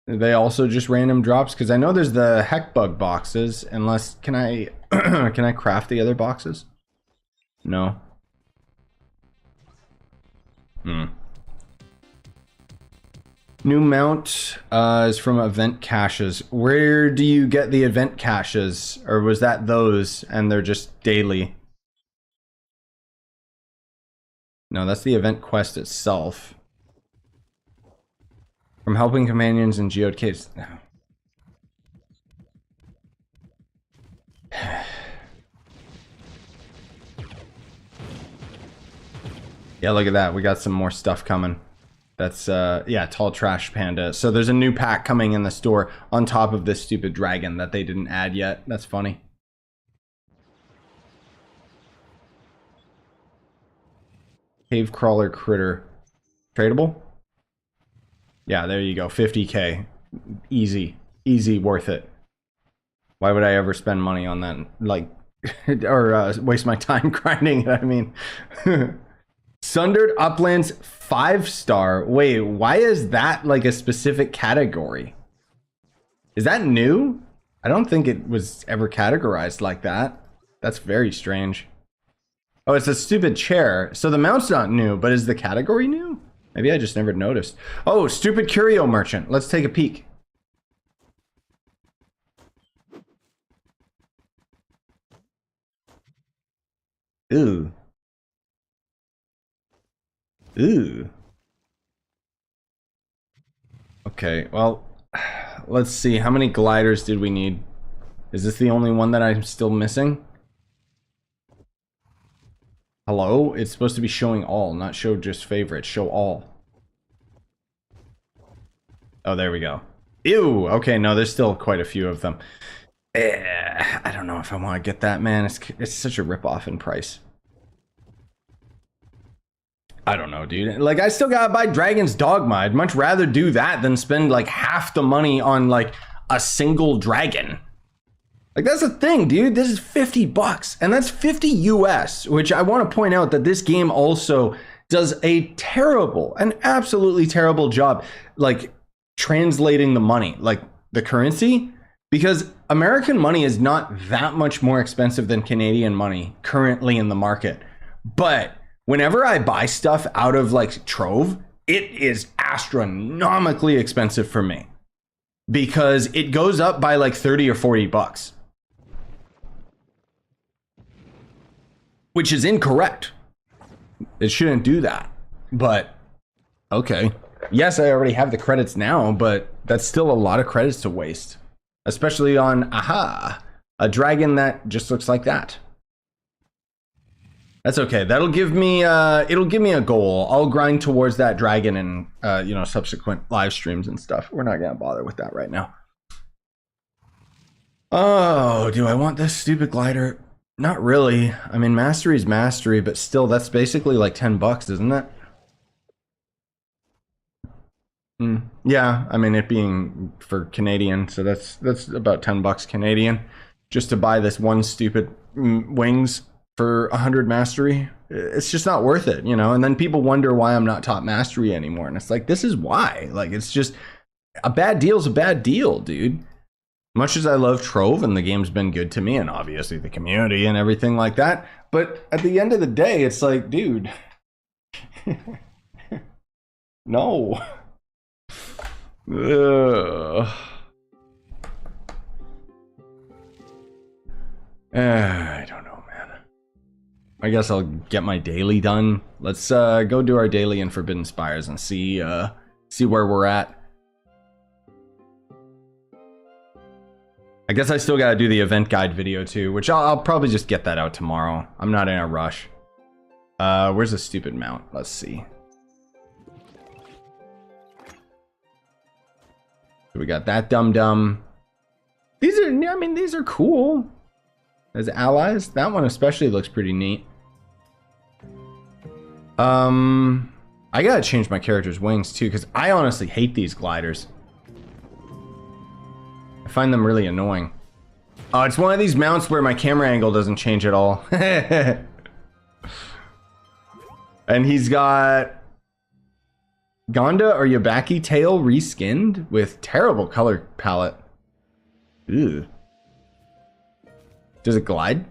Are they also just random drops? Because I know there's the heckbug boxes. Unless, can I can I craft the other boxes? No. New mount is from event caches. Where do you get the event caches? Or was that those and they're just daily? No, that's the event quest itself. From helping companions in geode caves. Yeah, look at that. We got some more stuff coming. That's, yeah, Tall Trash Panda. So there's a new pack coming in the store on top of this stupid dragon that they didn't add yet. That's funny. Cave Crawler Critter. Tradable? Yeah, there you go. 50k. Easy. Easy, worth it. Why would I ever spend money on that? Like, or waste my time grinding it, I mean. Sundered Uplands 5-star. Wait, why is that like a specific category? Is that new? I don't think it was ever categorized like that. That's very strange. Oh, it's a stupid chair. So the mount's not new, but is the category new? Maybe I just never noticed. Oh, stupid curio merchant. Let's take a peek. Ooh. Ooh. Okay, well, let's see. How many gliders did we need? Is this the only one that I'm still missing? Hello? It's supposed to be showing all, not show just favorites. Show all. Oh, there we go. Ew! Okay, no, there's still quite a few of them. I don't know if I want to get that, man. It's such a ripoff in price. I don't know, dude. Like, I still gotta buy Dragon's Dogma. I'd much rather do that than spend like half the money on like a single dragon. Like, that's the thing, dude. This is 50 bucks, and that's 50 US, which I want to point out that this game also does a terrible, an absolutely terrible job, like translating the money, like the currency, because American money is not that much more expensive than Canadian money currently in the market. But whenever I buy stuff out of like Trove, it is astronomically expensive for me because it goes up by like 30 or 40 bucks. Which is incorrect. It shouldn't do that. But okay. Yes, I already have the credits now, but that's still a lot of credits to waste. Especially on a dragon that just looks like that. That's okay. That'll give me it'll give me a goal. I'll grind towards that dragon in you know, subsequent live streams and stuff. We're not gonna bother with that right now. Oh, do I want this stupid glider? Not really. I mean, mastery is mastery, but still, that's basically like 10 bucks, isn't it? Yeah, I mean, it being for Canadian, so that's about 10 bucks Canadian just to buy this one stupid wings for 100 mastery. It's just not worth it, you know? And then people wonder why I'm not top mastery anymore. And it's like, this is why. Like, it's just a bad deal's a bad deal, dude. Much as I love Trove and the game's been good to me, and obviously the community and everything like that, but at the end of the day, it's like, dude, no. I don't know, man. I guess I'll get my daily done. Let's go do our daily in Forbidden Spires and see where we're at. I guess I still gotta do the event guide video too, which I'll probably just get that out tomorrow. I'm not in a rush. Where's the stupid mount? Let's see. We got that dum-dum. These are, I mean, these are cool. As allies, that one especially looks pretty neat. I gotta change my character's wings too, because I honestly hate these gliders. I find them really annoying. Oh, it's one of these mounts where my camera angle doesn't change at all. And he's got Gonda or Yabaki tail reskinned with terrible color palette. Ew. Does it glide?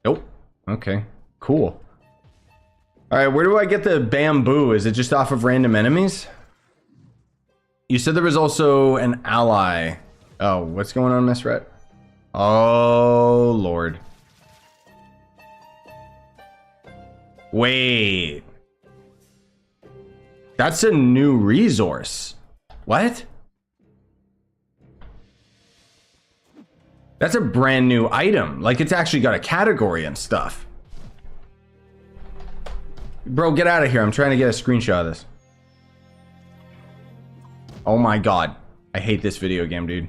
Nope. Okay, cool. All right, where do I get the bamboo? Is it just off of random enemies? You said there was also an ally. Oh, what's going on, Miss Rhett? Oh, Lord. Wait. That's a new resource. What? That's a brand new item. Like, it's actually got a category and stuff. Bro, get out of here. I'm trying to get a screenshot of this. Oh my god. I hate this video game, dude.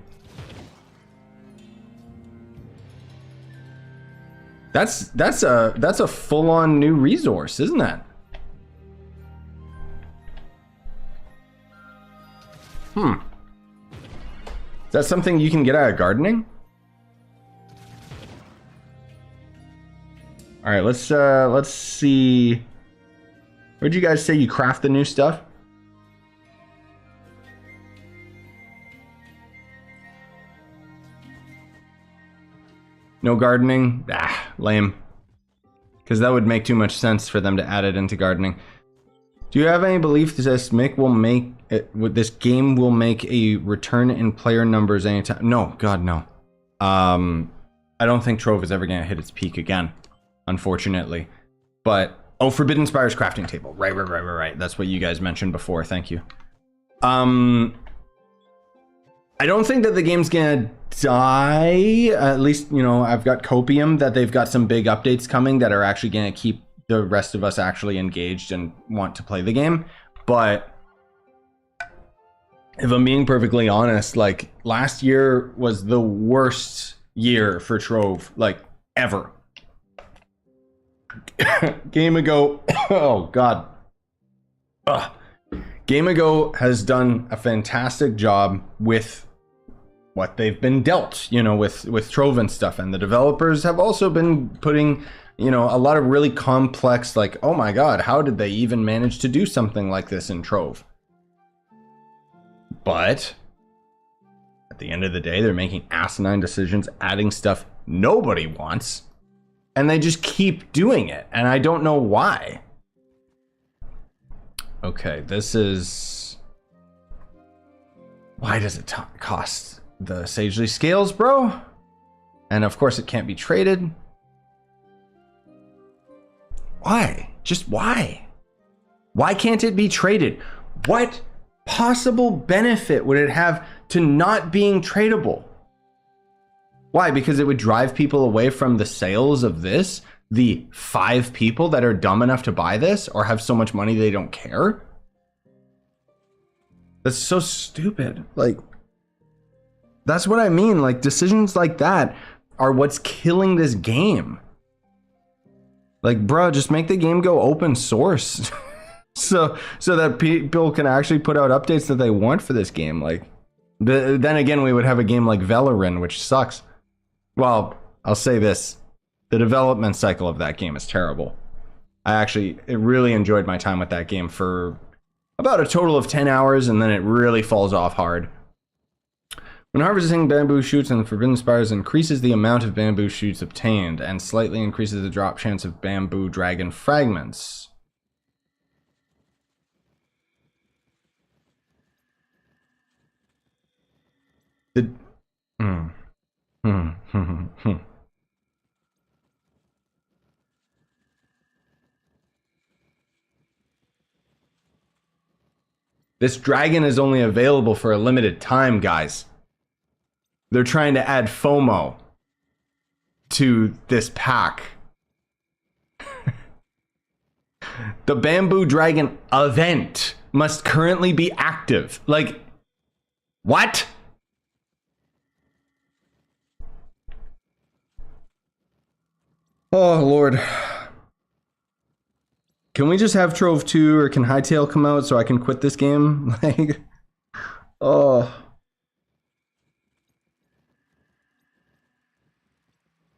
That's a full-on new resource, isn't that? Is that something you can get out of gardening? All right, let's see. Where'd you guys say you craft the new stuff? No gardening? Ah, lame. Because that would make too much sense for them to add it into gardening. Do you have any belief that this this game will make a return in player numbers anytime? No, God, no. I don't think Trove is ever going to hit its peak again, unfortunately. But oh, Forbidden Spire's crafting table. Right. That's what you guys mentioned before. Thank you. I don't think that the game's gonna die. At least, you know, I've got Copium that they've got some big updates coming that are actually gonna keep the rest of us actually engaged and want to play the game. But if I'm being perfectly honest, like, last year was the worst year for Trove, like, ever. Game Ago, oh god. Ugh. Game Ago has done a fantastic job with what they've been dealt, you know, with Trove and stuff, and the developers have also been putting, you know, a lot of really complex, like, oh my god, how did they even manage to do something like this in Trove? But at the end of the day, they're making asinine decisions, adding stuff nobody wants, and they just keep doing it, and I don't know why. Okay, this is... Why does it cost the Sagely Scales, bro? And of course it can't be traded. Why? Just why? Why can't it be traded? What possible benefit would it have to not being tradable? Why? Because it would drive people away from the sales of this? The 5 people that are dumb enough to buy this or have so much money they don't care? That's so stupid. Like, that's what I mean. Like, decisions like that are what's killing this game. Like, bro, just make the game go open source. so that people can actually put out updates that they want for this game. Like, then again, we would have a game like Valorant, which sucks. Well, I'll say this. The development cycle of that game is terrible. I really enjoyed my time with that game for about a total of 10 hours, and then it really falls off hard. When harvesting bamboo shoots in Forbidden Spires increases the amount of bamboo shoots obtained and slightly increases the drop chance of bamboo dragon fragments. This dragon is only available for a limited time, guys. They're trying to add FOMO to this pack. The Bamboo Dragon event must currently be active. Like, what? Oh, Lord. Can we just have Trove 2 or can Hightail come out so I can quit this game? Like, oh.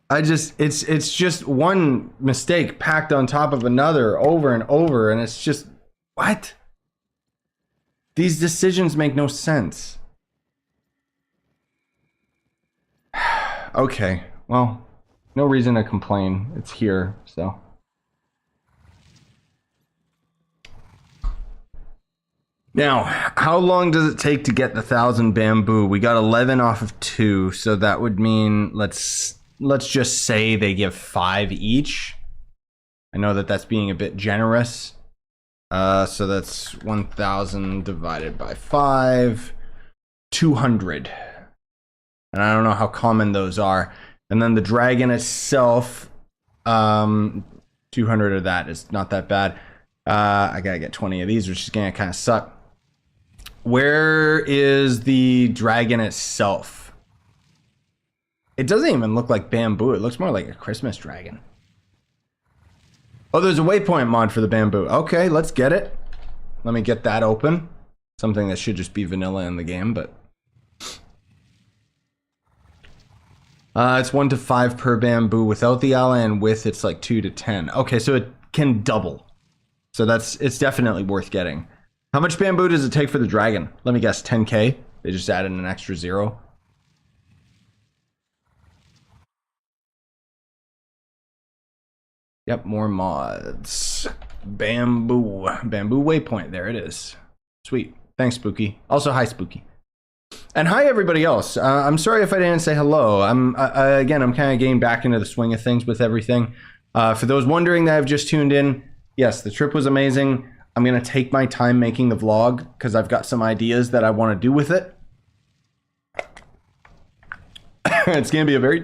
It's just one mistake packed on top of another over and over, and it's just, what? These decisions make no sense. Okay, well, no reason to complain. It's here, so. Now, how long does it take to get the 1,000 bamboo? We got 11 off of 2, so that would mean let's just say they give 5 each. I know that that's being a bit generous. So that's 1,000 divided by 5, 200. And I don't know how common those are. And then the dragon itself, 200 of that is not that bad. I gotta get 20 of these, which is gonna kind of suck. Where is the dragon itself? It doesn't even look like bamboo. It looks more like a Christmas dragon. Oh, there's a waypoint mod for the bamboo. Okay, let's get it. Let me get that open. Something that should just be vanilla in the game, but... it's 1 to 5 per bamboo without the ally, and with it's like 2 to 10. Okay, so it can double. So it's definitely worth getting. How much bamboo does it take for the dragon? Let me guess, 10k? They just added an extra 0. Yep, more mods. Bamboo waypoint, there it is. Sweet, thanks Spooky. Also, hi Spooky. And hi everybody else. I'm sorry if I didn't say hello. Again, I'm kind of getting back into the swing of things with everything. For those wondering that have just tuned in, yes, the trip was amazing. I'm gonna take my time making the vlog because I've got some ideas that I want to do with it. It's gonna be a very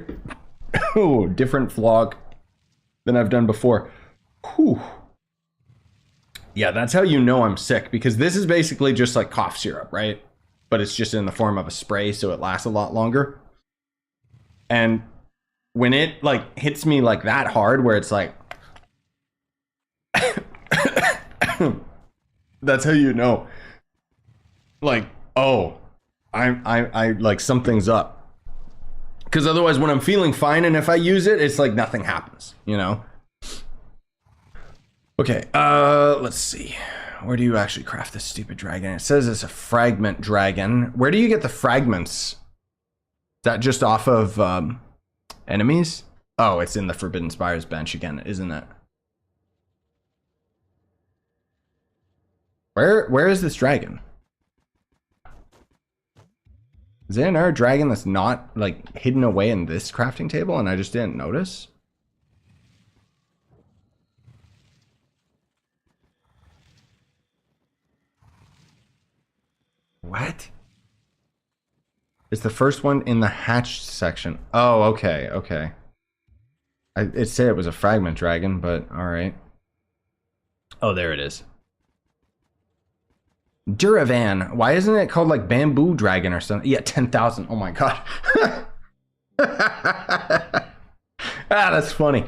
different vlog than I've done before. Whew. Yeah, that's how you know I'm sick, because this is basically just like cough syrup, right? But it's just in the form of a spray, so it lasts a lot longer. And when it like hits me like that hard, where it's like, that's how you know, like, oh, I like something's up. Because otherwise, when I'm feeling fine and if I use it, it's like nothing happens, you know? Okay, let's see. Where do you actually craft this stupid dragon? It says it's a fragment dragon. Where do you get the fragments? Is that just off of enemies? Oh, it's in the Forbidden Spires bench again, isn't it? Where is this dragon? Is there another dragon that's not like hidden away in this crafting table and I just didn't notice? What? It's the first one in the hatched section. Oh, okay, okay. It said it was a fragment dragon, but all right. Oh, there it is. Duravan. Why isn't it called like bamboo dragon or something? Yeah, 10,000. Oh my god. That's funny.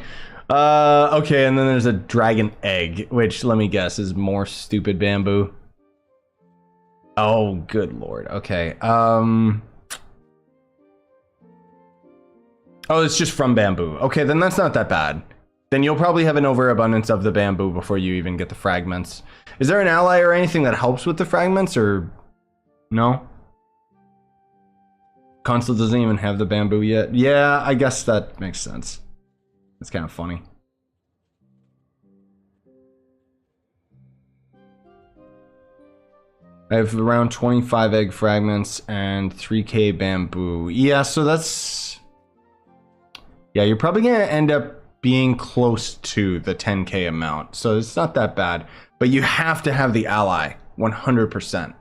Okay, and then there's a dragon egg, which let me guess is more stupid bamboo. Oh, good lord. Okay. Oh, it's just from bamboo. Okay, then that's not that bad. Then you'll probably have an overabundance of the bamboo before you even get the fragments. Is there an ally or anything that helps with the fragments, or no? Console doesn't even have the bamboo yet. Yeah, I guess that makes sense. That's kind of funny. I have around 25 egg fragments and 3k bamboo. Yeah, so that's... Yeah, you're probably going to end up being close to the 10k amount. So it's not that bad. But you have to have the ally, 100%.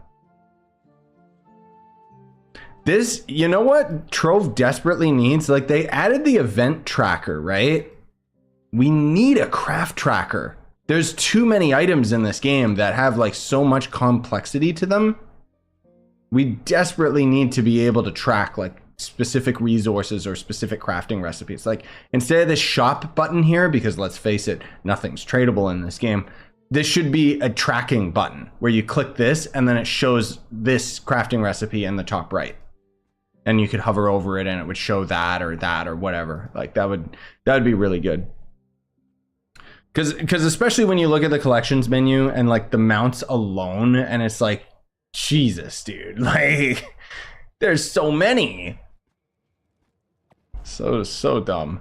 This, you know what Trove desperately needs? Like, they added the event tracker, right? We need a craft tracker. There's too many items in this game that have like so much complexity to them. We desperately need to be able to track like specific resources or specific crafting recipes. Like instead of this shop button here, because let's face it, nothing's tradable in this game. this should be a tracking button where you click this and then it shows this crafting recipe in the top right. And you could hover over it and it would show that or whatever. Like that would be really good. Because especially when you look at the collections menu and like the mounts alone, and it's like, Jesus, dude, like there's so many. So dumb.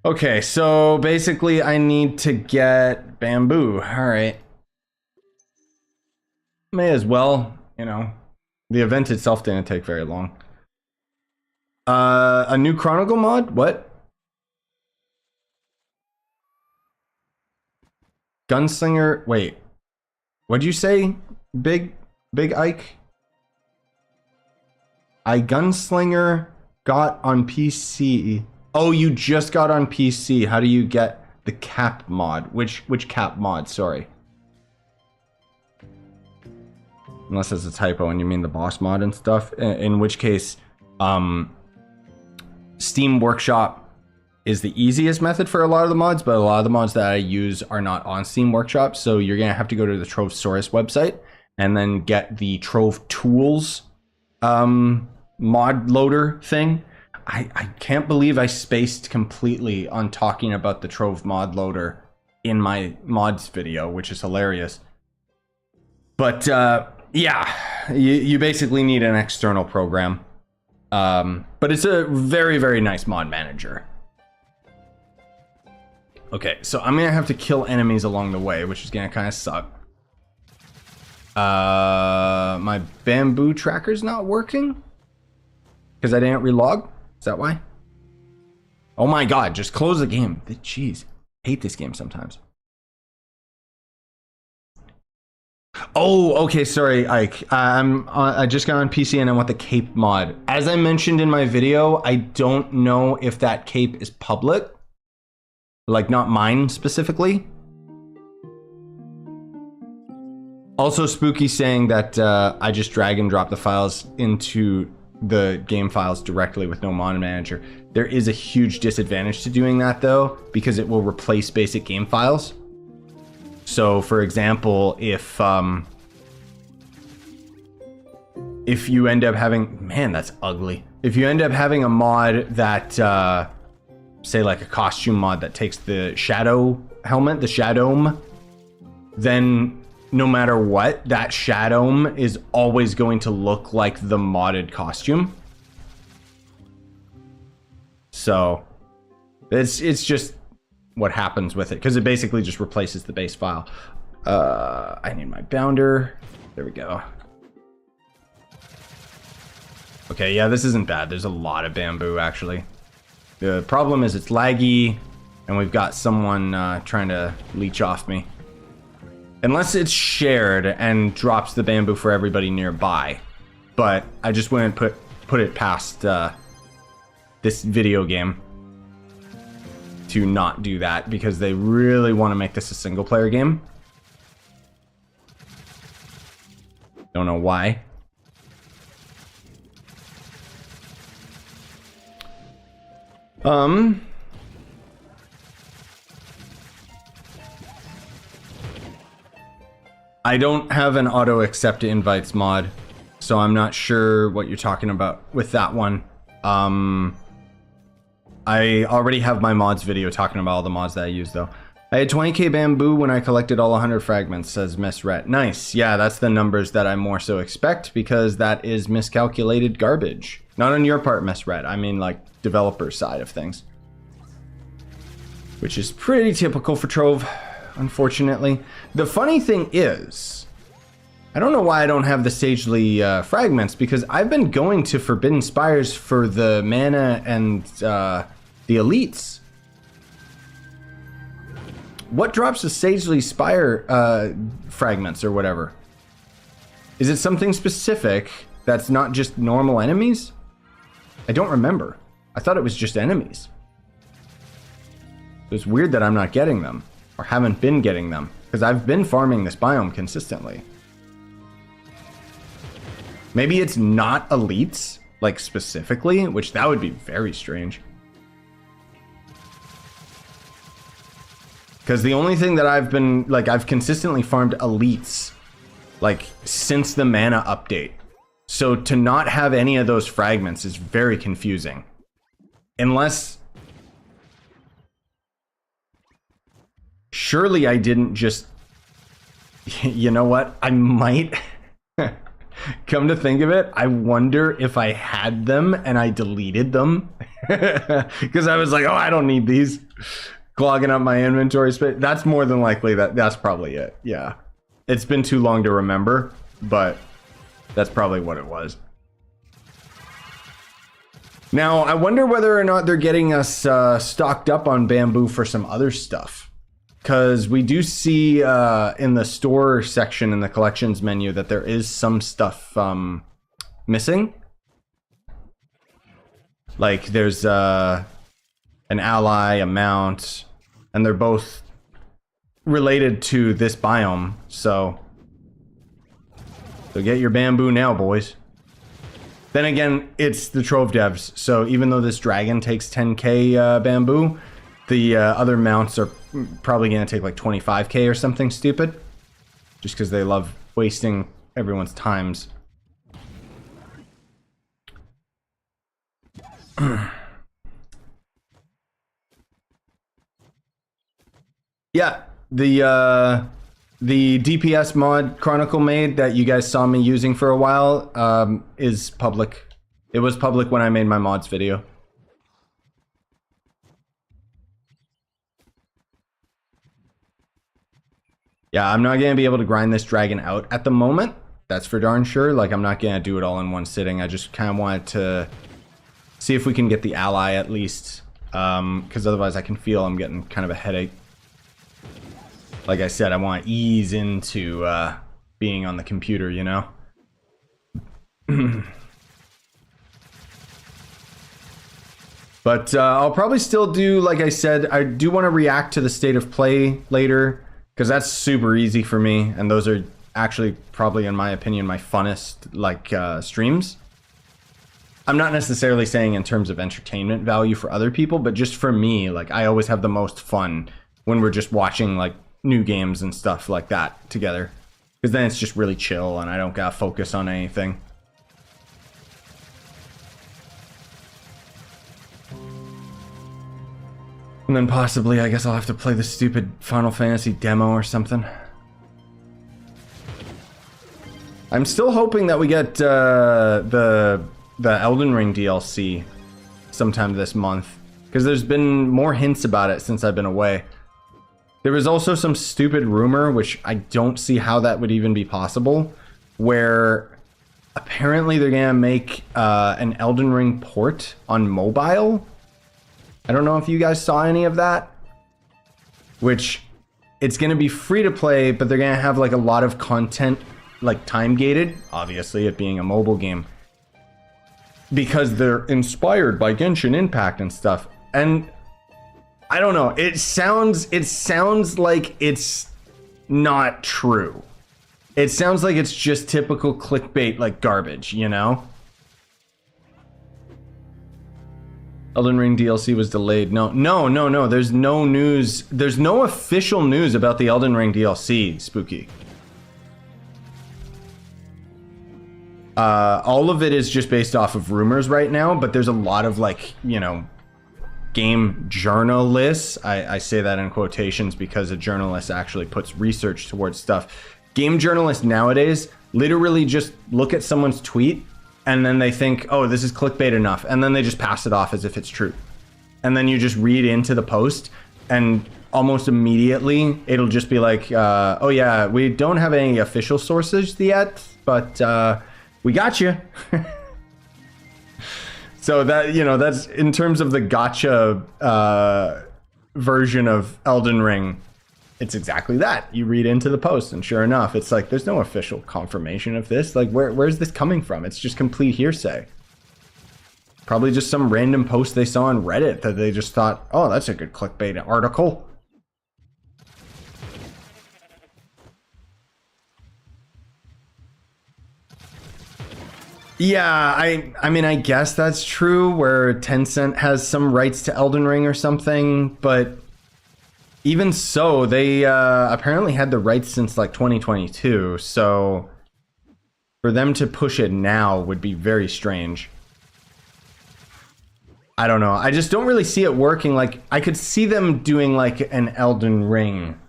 Okay, so basically I need to get bamboo. All right. May as well, you know. The event itself didn't take very long. A new Chronicle mod? What? Gunslinger, wait. What'd you say? Big Ike? I Gunslinger got on PC. Oh, you just got on PC. How do you get the cap mod? Which cap mod? Sorry. Unless it's a typo and you mean the boss mod and stuff. In which case, Steam Workshop is the easiest method for a lot of the mods, but a lot of the mods that I use are not on Steam Workshop. So you're gonna have to go to the Trove Source website and then get the Trove Tools mod loader thing. I can't believe I spaced completely on talking about the Trove mod loader in my mods video, which is hilarious. But yeah, you basically need an external program. But it's a very, very nice mod manager. Okay, so I'm gonna have to kill enemies along the way, which is gonna kind of suck. My bamboo tracker's not working because I didn't relog. Is that why? Oh my god, just close the game. Jeez, I hate this game sometimes. Oh, okay, sorry, Ike. I just got on PC and I want the cape mod. As I mentioned in my video, I don't know if that cape is public. Like, not mine specifically. Also, Spooky saying that I just drag and drop the files into the game files directly with no mod manager. There is a huge disadvantage to doing that, though, because it will replace basic game files. So, for example, if you end up having... Man, that's ugly. If you end up having a mod that... say like a costume mod that takes the shadow helmet, the shadome, then no matter what, that shadome is always going to look like the modded costume. So it's just what happens with it, because it basically just replaces the base file. I need my bounder. There we go. Okay, yeah, this isn't bad. There's a lot of bamboo, actually. The problem is it's laggy, and we've got someone trying to leech off me. Unless it's shared and drops the bamboo for everybody nearby. But I just wouldn't put it past this video game to not do that, because they really want to make this a single player game. Don't know why. I don't have an auto accept invites mod, so I'm not sure what you're talking about with that one. I already have my mods video talking about all the mods that I use, though. I had 20k bamboo when I collected all 100 fragments, says Miss Rhett. Nice. Yeah, that's the numbers that I more so expect, because that is miscalculated garbage. Not on your part, Miss Rhett. I mean, like, developer side of things. Which is pretty typical for Trove, unfortunately. The funny thing is, I don't know why I don't have the Sagely fragments, because I've been going to Forbidden Spires for the mana and the elites. What drops the Sagely Spire fragments or whatever? Is it something specific that's not just normal enemies? I don't remember. I thought it was just enemies. It's weird that I'm not getting them, or haven't been getting them, because I've been farming this biome consistently. Maybe it's not elites, like specifically, which that would be very strange. Because the only thing that I've been, like, I've consistently farmed elites, like, since the mana update. So to not have any of those fragments is very confusing. Unless... Surely I didn't just... You know what? I might... Come to think of it, I wonder if I had them and I deleted them. Because I was like, oh, I don't need these. Clogging up my inventory space. That's more than likely that's probably it. Yeah. It's been too long to remember, but that's probably what it was. Now, I wonder whether or not they're getting us stocked up on bamboo for some other stuff. Because we do see in the store section in the collections menu that there is some stuff missing. Like there's an ally, a mount, and they're both related to this biome. So get your bamboo now, boys. Then again, it's the Trove devs. So even though this dragon takes 10k bamboo, the other mounts are probably going to take like 25k or something stupid. Just because they love wasting everyone's times. Yeah, the DPS mod Chronicle made that you guys saw me using for a while is public. It was public when I made my mods video. Yeah, I'm not going to be able to grind this dragon out at the moment. That's for darn sure. Like, I'm not going to do it all in one sitting. I just kind of wanted to see if we can get the ally at least. Because otherwise I can feel I'm getting kind of a headache. Like I said, I want to ease into being on the computer, you know? But I'll probably still do, like I said, I do want to react to the state of play later. Because that's super easy for me, and those are actually probably, in my opinion, my funnest like streams. I'm not necessarily saying in terms of entertainment value for other people, but just for me, like I always have the most fun when we're just watching like new games and stuff like that together. Because then it's just really chill, and I don't gotta focus on anything. And then possibly, I guess I'll have to play the stupid Final Fantasy demo or something. I'm still hoping that we get the Elden Ring DLC sometime this month. Because there's been more hints about it since I've been away. There was also some stupid rumor, which I don't see how that would even be possible, where apparently they're going to make an Elden Ring port on mobile. I don't know if you guys saw any of that, which it's going to be free to play, but they're going to have like a lot of content like time gated, obviously it being a mobile game, because they're inspired by Genshin Impact and stuff. And I don't know, it sounds like it's not true. It sounds like it's just typical clickbait like garbage, you know? Elden Ring DLC was delayed. No. There's no news. There's no official news about the Elden Ring DLC, Spooky. All of it is just based off of rumors right now, but there's a lot of like, you know, game journalists. I say that in quotations because a journalist actually puts research towards stuff. Game journalists nowadays literally just look at someone's tweet and then they think, oh, this is clickbait enough. And then they just pass it off as if it's true. And then you just read into the post and almost immediately it'll just be like, oh yeah, we don't have any official sources yet, but we got you. So that, you know, that's in terms of the gotcha version of Elden Ring. It's exactly that. You read into the post and sure enough, it's like, there's no official confirmation of this. Like, where's this coming from? It's just complete hearsay. Probably just some random post they saw on Reddit that they just thought, oh, that's a good clickbait article. Yeah, I mean, I guess that's true, where Tencent has some rights to Elden Ring or something, but even so, they apparently had the rights since like 2022. So for them to push it now would be very strange. I don't know. I just don't really see it working. Like, I could see them doing like an Elden Ring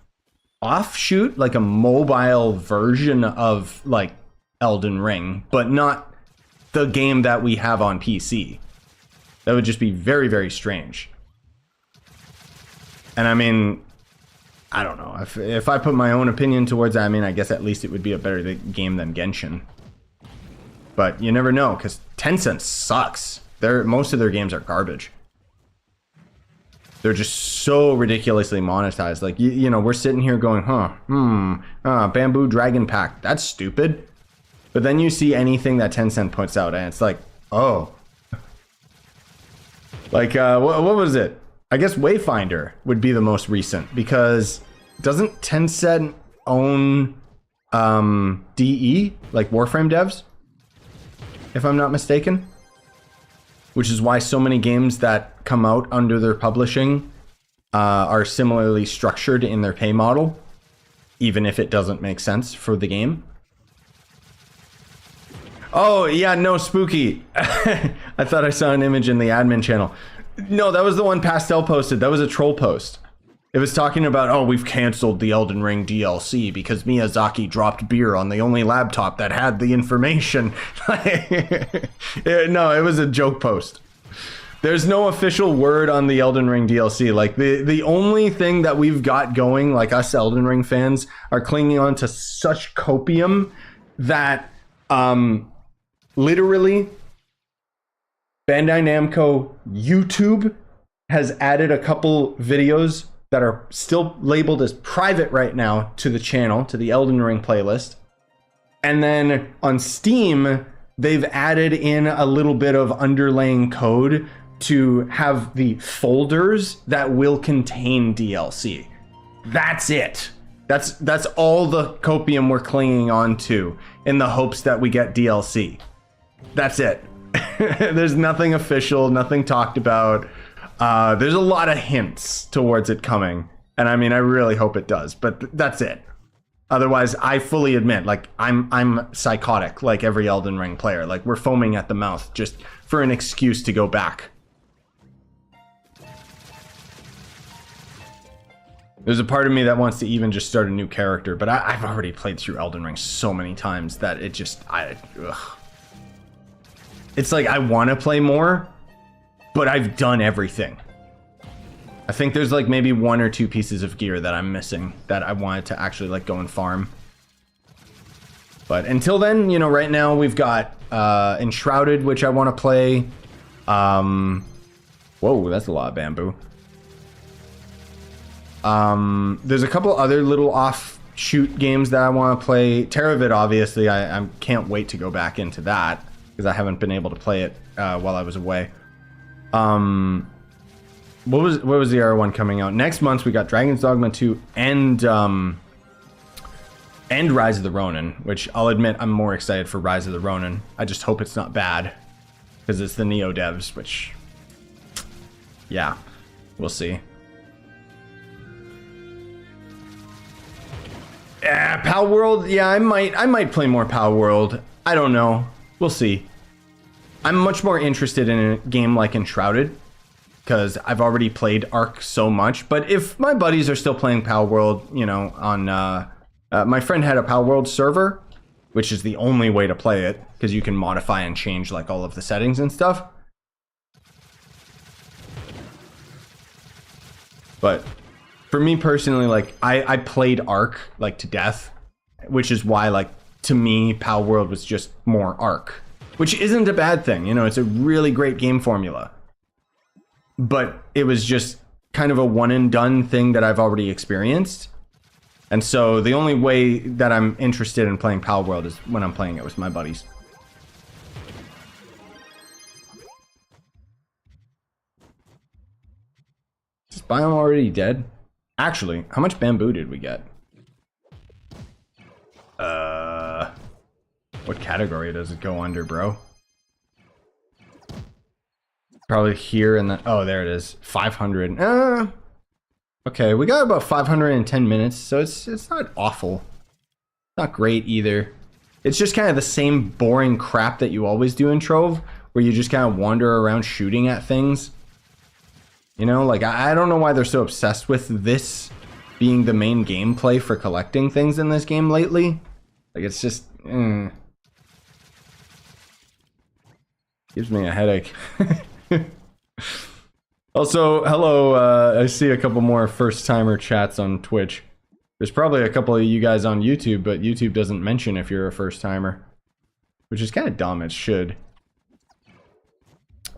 offshoot, like a mobile version of like Elden Ring, but not the game that we have on PC. That would just be very, very strange. And I mean, I don't know. If I put my own opinion towards that, I mean, I guess at least it would be a better game than Genshin. But you never know, because Tencent sucks. Most of their games are garbage. They're just so ridiculously monetized. Like, you know, we're sitting here going, Bamboo Dragon Pack. That's stupid. But then you see anything that Tencent puts out, and it's like, oh. Like, what was it? I guess Wayfinder would be the most recent, because doesn't Tencent own DE, like Warframe devs? If I'm not mistaken. Which is why so many games that come out under their publishing are similarly structured in their pay model, even if it doesn't make sense for the game. Oh, yeah, no, Spooky. I thought I saw an image in the admin channel. No, that was the one Pastel posted. That was a troll post. It was talking about, oh, we've canceled the Elden Ring DLC because Miyazaki dropped beer on the only laptop that had the information. No, it was a joke post. There's no official word on the Elden Ring DLC. Like, the only thing that we've got going, like us Elden Ring fans, are clinging on to such copium that literally Bandai Namco YouTube has added a couple videos that are still labeled as private right now to the channel, to the Elden Ring playlist. And then on Steam, they've added in a little bit of underlaying code to have the folders that will contain DLC. That's it. That's all the copium we're clinging on to in the hopes that we get DLC. That's it. There's nothing official, nothing talked about. There's a lot of hints towards it coming, and I mean, I really hope it does, but that's it. Otherwise, I fully admit, like, I'm psychotic, like every Elden Ring player. Like, we're foaming at the mouth just for an excuse to go back. There's a part of me that wants to even just start a new character, but I've already played through Elden Ring so many times that it just, it's like I want to play more, but I've done everything. I think there's like maybe 1 or 2 pieces of gear that I'm missing that I wanted to actually like go and farm. But until then, you know, right now we've got Enshrouded, which I want to play. Whoa, that's a lot of bamboo. There's a couple other little offshoot games that I want to play. Terravid, obviously, I can't wait to go back into that because I haven't been able to play it while I was away. What was the other one coming out? Next month we got Dragon's Dogma 2 and Rise of the Ronin, which I'll admit I'm more excited for Rise of the Ronin. I just hope it's not bad because it's the Neo devs, which, yeah, we'll see. Pal World, yeah, I might play more Pal World. I don't know. We'll see. I'm much more interested in a game like Enshrouded because I've already played Ark so much. But if my buddies are still playing Pal World, you know, on my friend had a Pal World server, which is the only way to play it because you can modify and change like all of the settings and stuff. But for me personally, like I played Ark like to death, which is why like to me Pal World was just more Ark. Which isn't a bad thing, you know, it's a really great game formula. But it was just kind of a one and done thing that I've already experienced. And so the only way that I'm interested in playing Pal World is when I'm playing it with my buddies. Is this biome already dead? Actually, how much bamboo did we get? What category does it go under, bro? Probably here and then. Oh, there it is. 500. Okay, we got about 510 minutes, so it's not awful. Not great either. It's just kind of the same boring crap that you always do in Trove, where you just kind of wander around shooting at things. You know, like, I don't know why they're so obsessed with this being the main gameplay for collecting things in this game lately. Like, it's just... gives me a headache. Also, hello, I see a couple more first-timer chats on Twitch. There's probably a couple of you guys on YouTube, but YouTube doesn't mention if you're a first-timer. Which is kind of dumb, it should.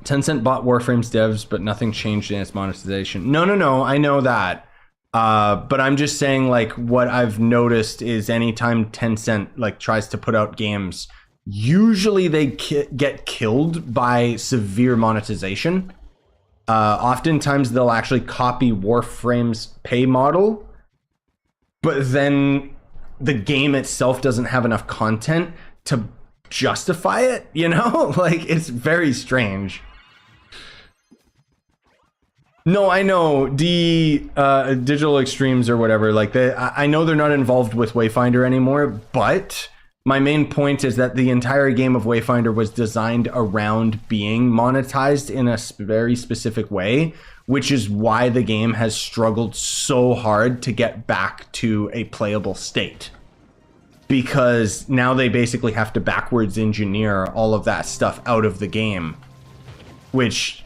Tencent bought Warframe's devs, but nothing changed in its monetization. No, I know that. But I'm just saying, like, what I've noticed is anytime Tencent, like, tries to put out games, usually they get killed by severe monetization. Oftentimes they'll actually copy Warframe's pay model, but then the game itself doesn't have enough content to justify it, you know? Like, it's very strange. No, I know the Digital Extremes or whatever, like I know they're not involved with Wayfinder anymore, but my main point is that the entire game of Wayfinder was designed around being monetized in a very specific way, which is why the game has struggled so hard to get back to a playable state. Because now they basically have to backwards engineer all of that stuff out of the game, which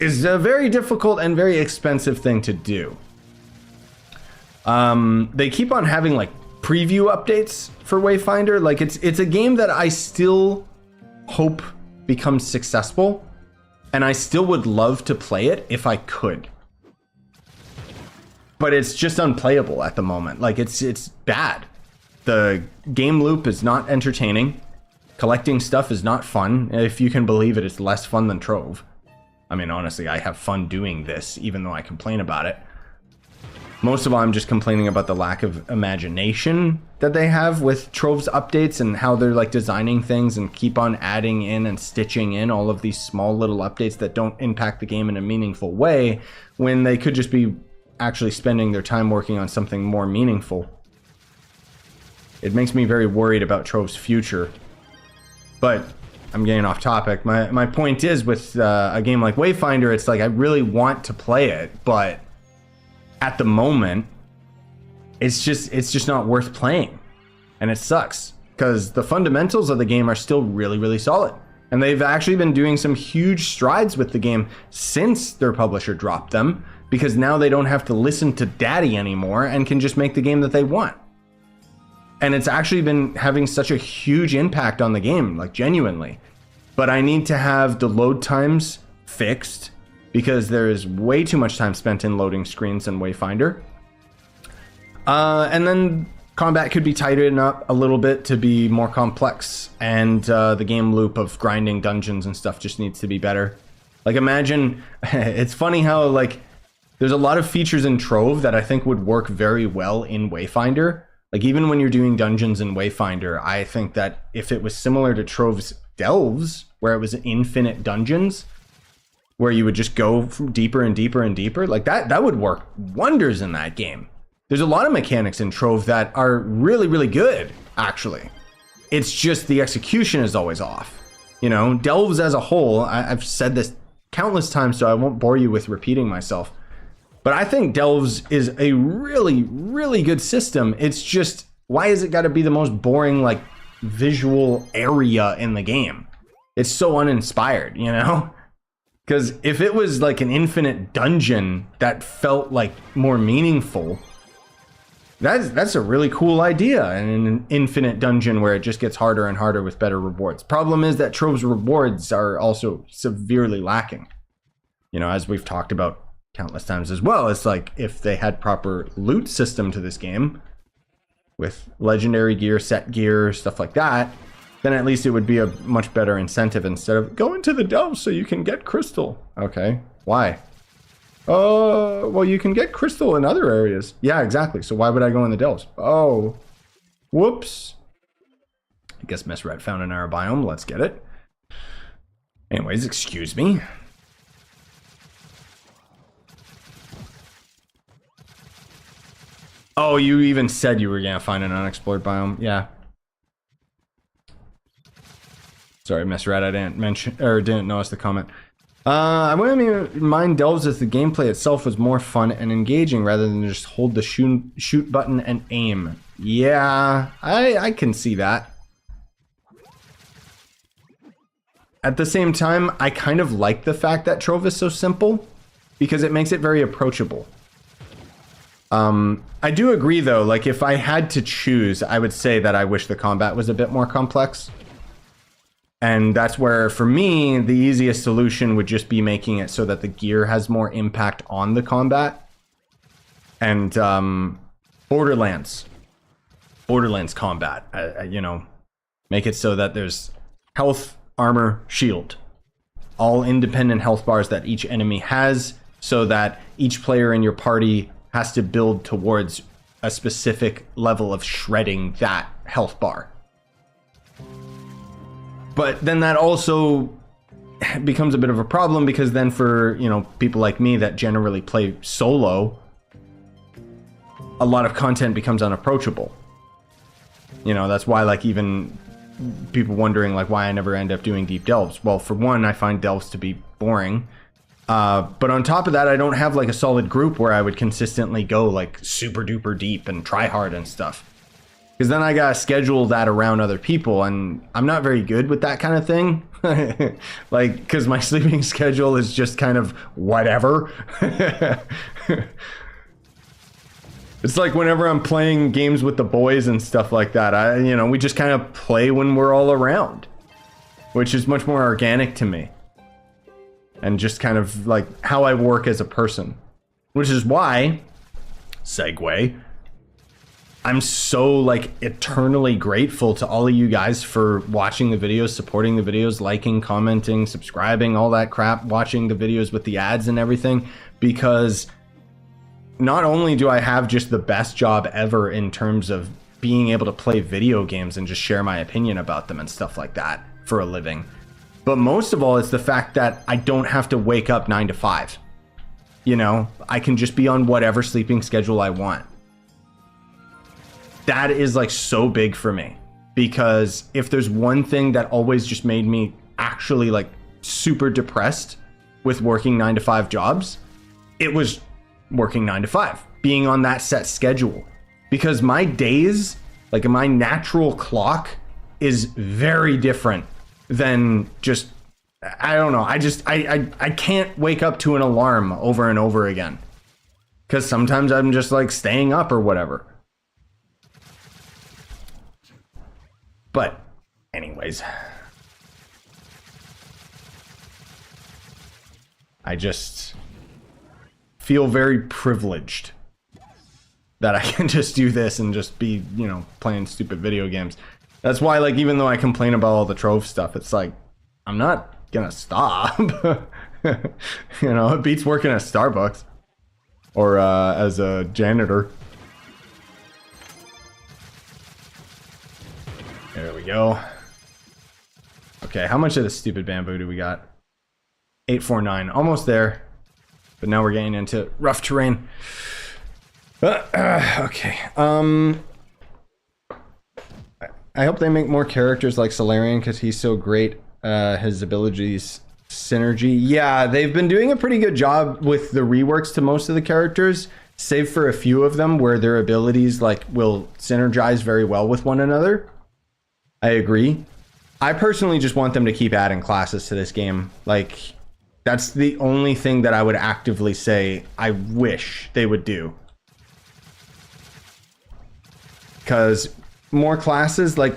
is a very difficult and very expensive thing to do. They keep on having like preview updates for Wayfinder. Like it's a game that I still hope becomes successful, and I still would love to play it if I could. But it's just unplayable at the moment. Like it's bad. The game loop is not entertaining. Collecting stuff is not fun. If you can believe it, it's less fun than Trove. I mean, honestly, I have fun doing this, even though I complain about it. Most of all, I'm just complaining about the lack of imagination that they have with Trove's updates and how they're like designing things and keep on adding in and stitching in all of these small little updates that don't impact the game in a meaningful way, when they could just be actually spending their time working on something more meaningful. It makes me very worried about Trove's future. But I'm getting off topic. My point is, with a game like Wayfinder, it's like I really want to play it, but at the moment, it's just not worth playing. And it sucks, because the fundamentals of the game are still really, really solid. And they've actually been doing some huge strides with the game since their publisher dropped them, because now they don't have to listen to daddy anymore and can just make the game that they want. And it's actually been having such a huge impact on the game, like genuinely. But I need to have the load times fixed, because there is way too much time spent in loading screens in Wayfinder. And then combat could be tightened up a little bit to be more complex. And the game loop of grinding dungeons and stuff just needs to be better. Like, imagine, it's funny how, like, there's a lot of features in Trove that I think would work very well in Wayfinder. Like, even when you're doing dungeons in Wayfinder, I think that if it was similar to Trove's Delves, where it was infinite dungeons, where you would just go deeper and deeper and deeper, like that would work wonders in that game. There's a lot of mechanics in Trove that are really, really good, actually. It's just the execution is always off. You know, Delves as a whole, I've said this countless times, so I won't bore you with repeating myself. But I think Delves is a really, really good system. It's just, why has it got to be the most boring, like, visual area in the game? It's so uninspired, you know? Because if it was like an infinite dungeon that felt like more meaningful, that's a really cool idea. And an infinite dungeon where it just gets harder and harder with better rewards. Problem is that Trove's rewards are also severely lacking. You know, as we've talked about countless times as well, it's like if they had proper loot system to this game with legendary gear, set gear, stuff like that, then at least it would be a much better incentive instead of go into the delves so you can get crystal. Okay, why? Oh, well, you can get crystal in other areas. Yeah, exactly. So why would I go in the delves? Oh, whoops. I guess Mesret found an error biome. Let's get it. Anyways, excuse me. Oh, you even said you were gonna find an unexplored biome. Yeah. Sorry, misread. I didn't mention or didn't notice the comment. I wouldn't mind delves if the gameplay itself was more fun and engaging rather than just hold the shoot button and aim. Yeah, I can see that. At the same time, I kind of like the fact that Trove is so simple because it makes it very approachable. I do agree though, like if I had to choose, I would say that I wish the combat was a bit more complex. And that's where, for me, the easiest solution would just be making it so that the gear has more impact on the combat. And Borderlands combat, you know, make it so that there's health, armor, shield, all independent health bars that each enemy has, so that each player in your party has to build towards a specific level of shredding that health bar. But then that also becomes a bit of a problem because then for, you know, people like me that generally play solo, a lot of content becomes unapproachable. You know, that's why like even people wondering like why I never end up doing deep delves. Well, for one, I find delves to be boring. But on top of that, I don't have like a solid group where I would consistently go like super duper deep and try hard and stuff. Because then I gotta schedule that around other people, and I'm not very good with that kind of thing. Like, because my sleeping schedule is just kind of whatever. It's like whenever I'm playing games with the boys and stuff like that, you know, we just kind of play when we're all around, which is much more organic to me. And just kind of like how I work as a person. Which is why, segue, I'm so like eternally grateful to all of you guys for watching the videos, supporting the videos, liking, commenting, subscribing, all that crap, watching the videos with the ads and everything, because not only do I have just the best job ever in terms of being able to play video games and just share my opinion about them and stuff like that for a living, but most of all, it's the fact that I don't have to wake up 9 to 5. You know, I can just be on whatever sleeping schedule I want. That is like so big for me, because if there's one thing that always just made me actually like super depressed with working 9 to 5 jobs, it was working 9 to 5, being on that set schedule, because my days, like my natural clock is very different than just, I don't know. I can't wake up to an alarm over and over again, because sometimes I'm just like staying up or whatever. But anyways, I just feel very privileged that I can just do this and just be, you know, playing stupid video games. That's why, like, even though I complain about all the Trove stuff, it's like, I'm not gonna stop. You know, it beats working at Starbucks or as a janitor. There we go. Okay, how much of this stupid bamboo do we got? 849, almost there. But now we're getting into rough terrain. Okay. I hope they make more characters like Solarian, because he's so great. His abilities, synergy. Yeah, they've been doing a pretty good job with the reworks to most of the characters, save for a few of them where their abilities like will synergize very well with one another. I agree. I personally just want them to keep adding classes to this game. Like, that's the only thing that I would actively say I wish they would do. Because more classes, like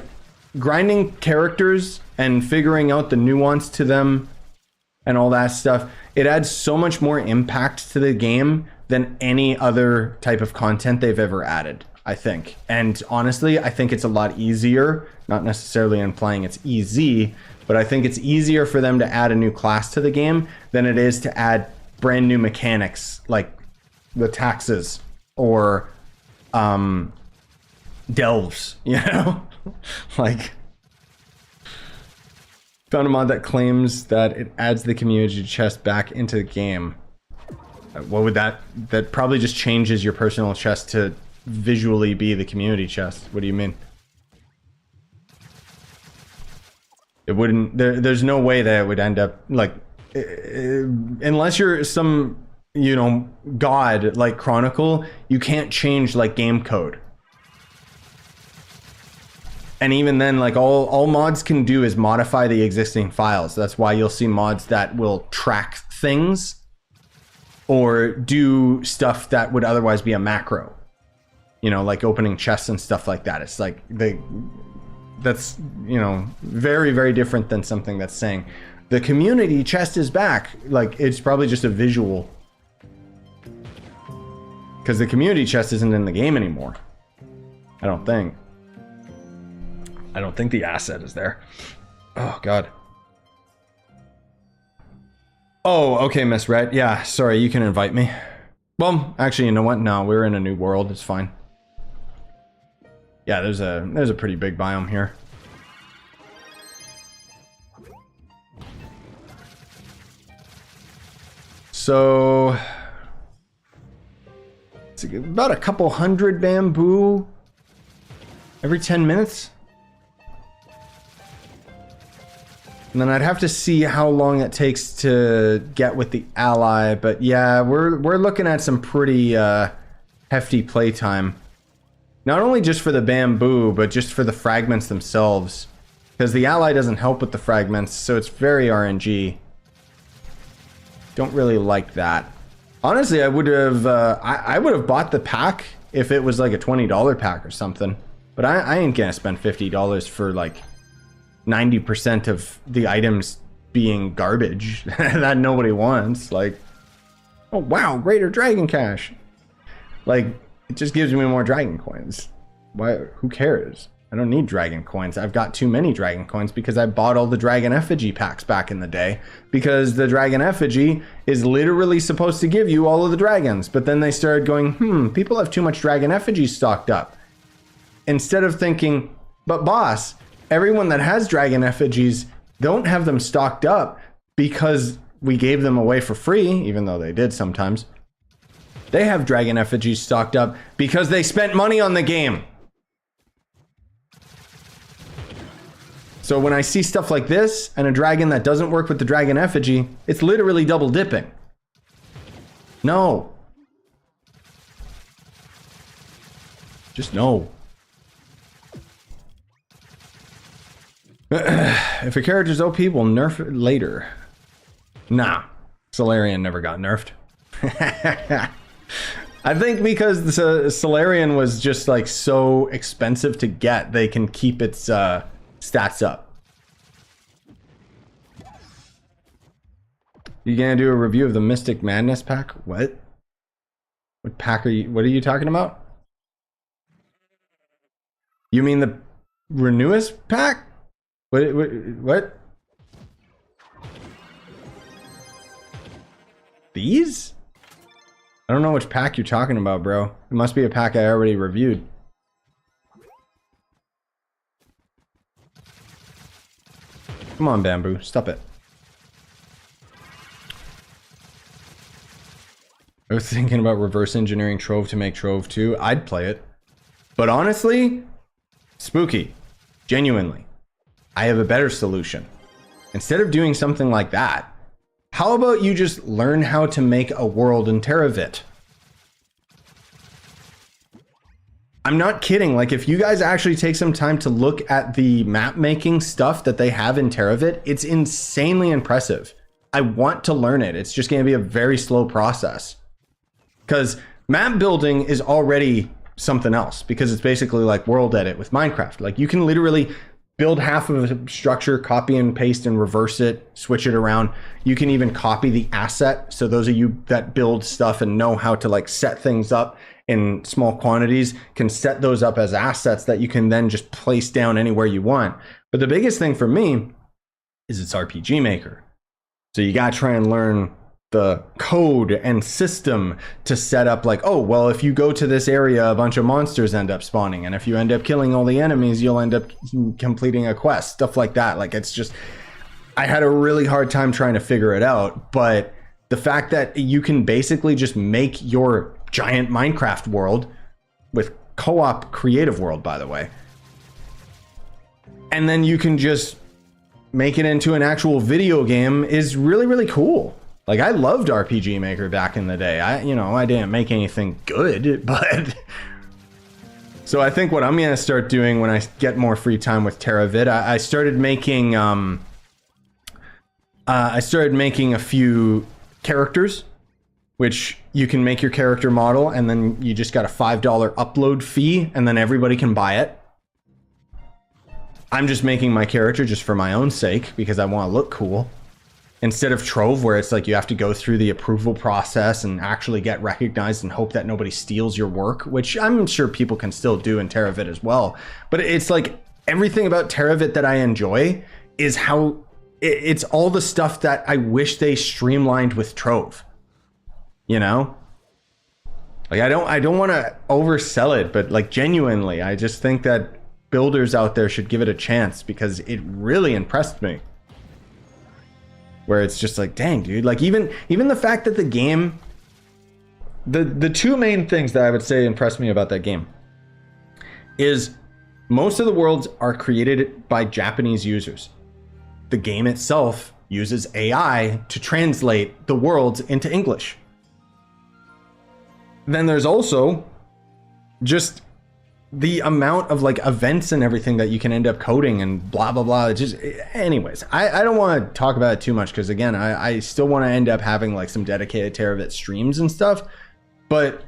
grinding characters and figuring out the nuance to them and all that stuff, it adds so much more impact to the game than any other type of content they've ever added, I think. And honestly, I think it's a lot easier, not necessarily implying it's easy, but I think it's easier for them to add a new class to the game than it is to add brand new mechanics like the taxes or delves, you know? Like, found a mod that claims that it adds the community chest back into the game. What would that probably just changes your personal chest to visually be the community chest. What do you mean? It wouldn't, there's no way that it would end up like, unless you're some, you know, god like Chronicle, you can't change like game code. And even then, like all mods can do is modify the existing files. That's why you'll see mods that will track things or do stuff that would otherwise be a macro. You know, like opening chests and stuff like that. It's like that's, you know, very, very different than something that's saying the community chest is back. Like, it's probably just a visual. Because the community chest isn't in the game anymore. I don't think. I don't think the asset is there. Oh, God. Oh, okay, Miss Red. Yeah, sorry, you can invite me. Well, actually, you know what? No, we're in a new world. It's fine. Yeah, there's a pretty big biome here. So it's about a couple hundred bamboo every 10 minutes. And then I'd have to see how long it takes to get with the ally, but yeah, we're looking at some pretty hefty playtime. Not only just for the bamboo, but just for the fragments themselves. Because the ally doesn't help with the fragments, so it's very RNG. Don't really like that. Honestly, I would have bought the pack if it was like a $20 pack or something. But I ain't gonna spend $50 for like 90% of the items being garbage that nobody wants. Like, oh wow, greater dragon cash. Like, it just gives me more dragon coins. Why? Who cares? I don't need dragon coins. I've got too many dragon coins because I bought all the dragon effigy packs back in the day, because the dragon effigy is literally supposed to give you all of the dragons. But then they started going, people have too much dragon effigies stocked up. Instead of thinking, but boss, everyone that has dragon effigies don't have them stocked up because we gave them away for free, even though they did sometimes. They have dragon effigies stocked up because they spent money on the game. So when I see stuff like this and a dragon that doesn't work with the dragon effigy, it's literally double dipping. No. Just no. If a character's OP, we'll nerf it later. Nah. Solarian never got nerfed. I think because the Solarian was just like so expensive to get, they can keep its stats up. You gonna do a review of the Mystic Madness pack? What? What pack are you? What are you talking about? You mean the Renewus pack? What? These? I don't know which pack you're talking about, bro. It must be a pack I already reviewed. Come on, Bamboo. Stop it. I was thinking about reverse engineering Trove to make Trove 2. I'd play it. But honestly, spooky. Genuinely. I have a better solution. Instead of doing something like that, how about you just learn how to make a world in Terravit? I'm not kidding. Like, if you guys actually take some time to look at the map making stuff that they have in Terravit, it's insanely impressive. I want to learn it. It's just going to be a very slow process. Because map building is already something else, because it's basically like world edit with Minecraft. Like, you can literally build half of a structure, copy and paste and reverse it, switch it around. You can even copy the asset. So those of you that build stuff and know how to like set things up in small quantities can set those up as assets that you can then just place down anywhere you want. But the biggest thing for me is it's RPG Maker. So you gotta try and learn the code and system to set up like, oh, well, if you go to this area, a bunch of monsters end up spawning. And if you end up killing all the enemies, you'll end up completing a quest, stuff like that. Like, it's just, I had a really hard time trying to figure it out. But the fact that you can basically just make your giant Minecraft world with co-op creative world, by the way. And then you can just make it into an actual video game is really, really cool. Like, I loved RPG Maker back in the day. I didn't make anything good, but... So I think what I'm going to start doing when I get more free time with TerraVid, I started making a few characters, which you can make your character model, and then you just got a $5 upload fee, and then everybody can buy it. I'm just making my character just for my own sake because I want to look cool. Instead of Trove, where it's like you have to go through the approval process and actually get recognized and hope that nobody steals your work, which I'm sure people can still do in TerraVid as well. But it's like everything about TerraVid that I enjoy is how it's all the stuff that I wish they streamlined with Trove. You know? Like, I don't want to oversell it, but like genuinely, I just think that builders out there should give it a chance because it really impressed me. Where it's just like, dang, dude, like even the fact that the game, the two main things that I would say impressed me about that game is most of the worlds are created by Japanese users. The game itself uses AI to translate the worlds into English. Then there's also just the amount of like events and everything that you can end up coding and blah, blah, blah. It's just, anyways, I don't want to talk about it too much because again, I still want to end up having like some dedicated TerraVid streams and stuff. But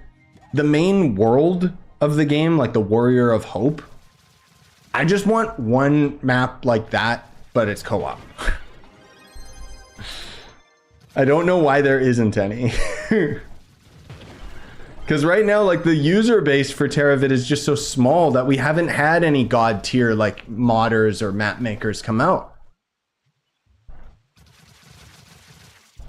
the main world of the game, like the Warrior of Hope, I just want one map like that, but it's co-op. I don't know why there isn't any. Because right now, like, the user base for TerraVid is just so small that we haven't had any god tier, like, modders or map makers come out.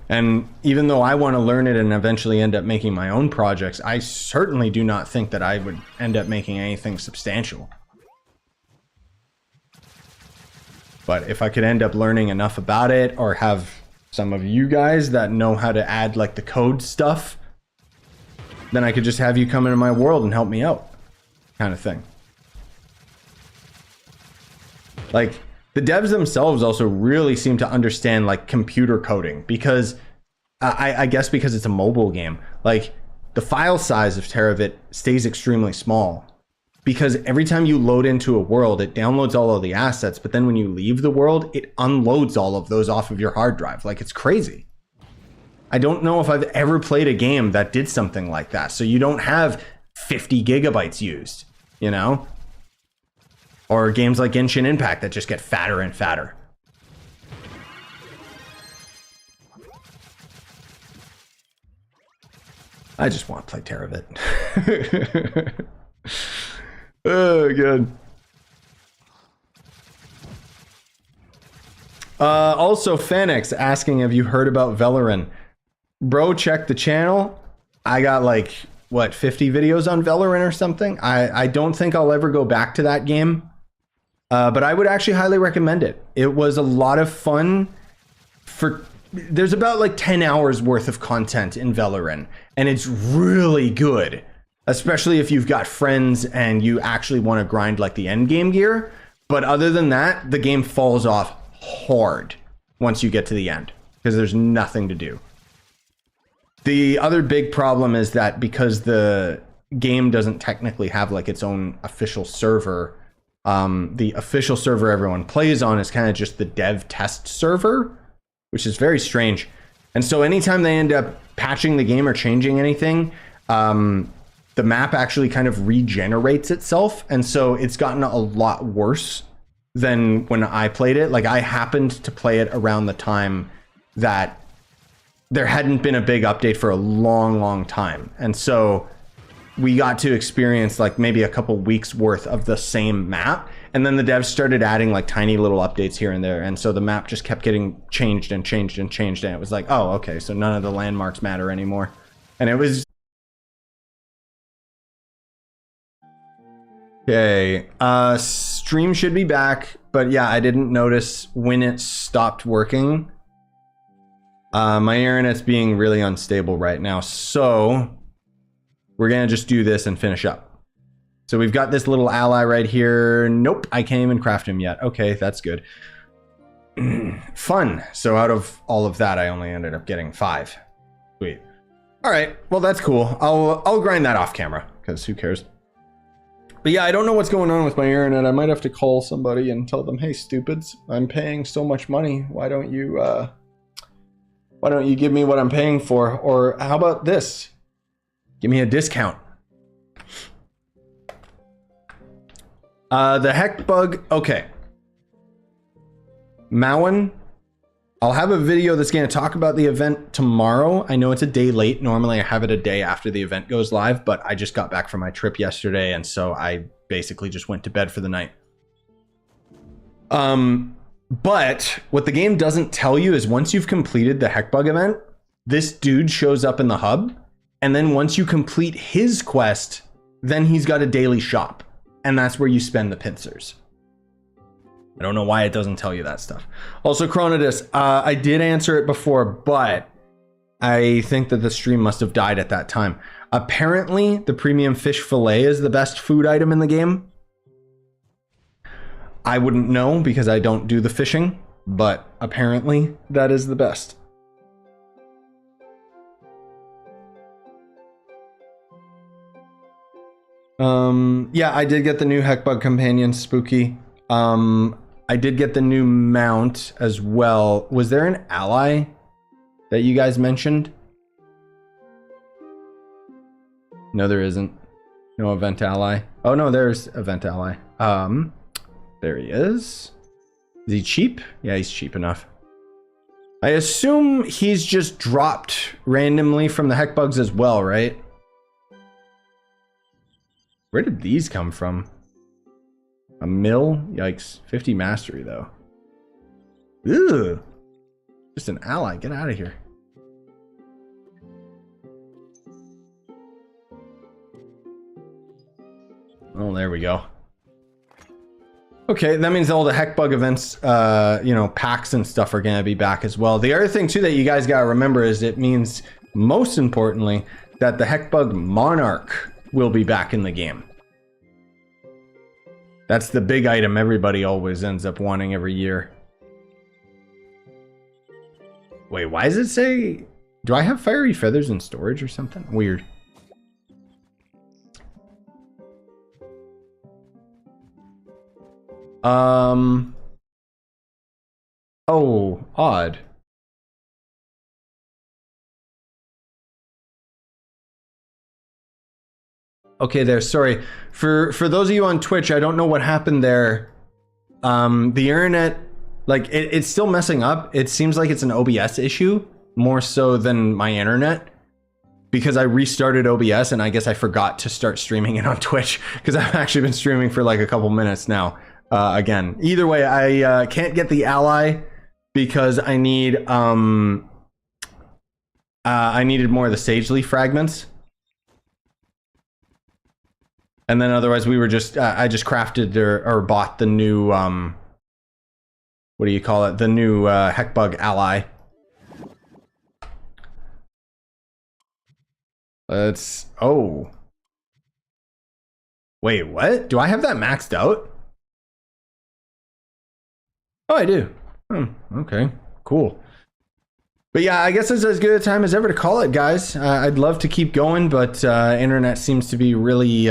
And even though I want to learn it and eventually end up making my own projects, I certainly do not think that I would end up making anything substantial. But if I could end up learning enough about it, or have some of you guys that know how to add, like, the code stuff, then I could just have you come into my world and help me out, kind of thing. Like, the devs themselves also really seem to understand, like, computer coding, because I guess because it's a mobile game, like, the file size of TerraVid stays extremely small, because every time you load into a world, it downloads all of the assets, but then when you leave the world, it unloads all of those off of your hard drive. Like, it's crazy. I don't know if I've ever played a game that did something like that. So you don't have 50 gigabytes used, you know? Or games like Genshin Impact that just get fatter and fatter. I just want to play TerraVid. Oh, good. Also, Fenix asking, have you heard about Valorant? Bro, check the channel. I got like, what, 50 videos on Valorant or something? I don't think I'll ever go back to that game. But I would actually highly recommend it. It was a lot of fun. There's about like 10 hours worth of content in Valorant, and it's really good. Especially if you've got friends and you actually want to grind like the end game gear. But other than that, the game falls off hard once you get to the end, because there's nothing to do. The other big problem is that because the game doesn't technically have like its own official server, the official server everyone plays on is kind of just the dev test server, which is very strange. And so anytime they end up patching the game or changing anything, the map actually kind of regenerates itself. And so it's gotten a lot worse than when I played it. Like, I happened to play it around the time that there hadn't been a big update for a long, long time. And so we got to experience like maybe a couple weeks worth of the same map. And then the devs started adding like tiny little updates here and there. And so the map just kept getting changed and changed and changed. And it was like, oh, okay, so none of the landmarks matter anymore. And it was... Okay, stream should be back. But yeah, I didn't notice when it stopped working. My internet's being really unstable right now, so we're gonna just do this and finish up. So we've got this little ally right here. Nope, I can't even craft him yet. Okay, that's good. Fun. So out of all of that, I only ended up getting 5. Sweet. All right, well, that's cool. I'll grind that off camera, because who cares? But yeah, I don't know what's going on with my internet. I might have to call somebody and tell them, hey, stupids, I'm paying so much money. Why don't you give me what I'm paying for? Or how about this? Give me a discount. The heckbug, okay. Mowen, I'll have a video that's going to talk about the event tomorrow. I know it's a day late. Normally I have it a day after the event goes live, but I just got back from my trip yesterday, and so I basically just went to bed for the night. But what the game doesn't tell you is once you've completed the heckbug event, this dude shows up in the hub, and then once you complete his quest, then he's got a daily shop. And that's where you spend the pincers. I don't know why it doesn't tell you that stuff. Also, Chronodus, I did answer it before, but I think that the stream must have died at that time. Apparently, the premium fish fillet is the best food item in the game. I wouldn't know because I don't do the fishing, but apparently that is the best. Yeah, I did get the new heckbug companion, Spooky. I did get the new mount as well. Was there an ally that you guys mentioned? No, there isn't. No event ally. Oh no, there's event ally. There he is. Is he cheap? Yeah, he's cheap enough. I assume he's just dropped randomly from the heckbugs as well, right? Where did these come from? A mill? Yikes. 50 mastery, though. Ugh. Just an ally. Get out of here. Oh, there we go. Okay, that means all the heckbug events, you know, packs and stuff are going to be back as well. The other thing, too, that you guys got to remember is it means, most importantly, that the heckbug monarch will be back in the game. That's the big item everybody always ends up wanting every year. Wait, why does it say... Do I have fiery feathers in storage or something? Weird. Oh, odd. Okay, there. Sorry. For those of you on Twitch, I don't know what happened there. The internet, like, it's still messing up. It seems like it's an OBS issue more so than my internet, because I restarted OBS and I guess I forgot to start streaming it on Twitch because I've actually been streaming for like a couple minutes now. Again, either way, I can't get the ally because I need I needed more of the sage leaf fragments. And then otherwise we were just, I just crafted or bought the new, what do you call it? The new heckbug ally. Let's, oh. Wait, what? Do I have that maxed out? Oh, I do. Okay, cool. But yeah, I guess it's as good a time as ever to call it, guys. I'd love to keep going, but internet seems to be really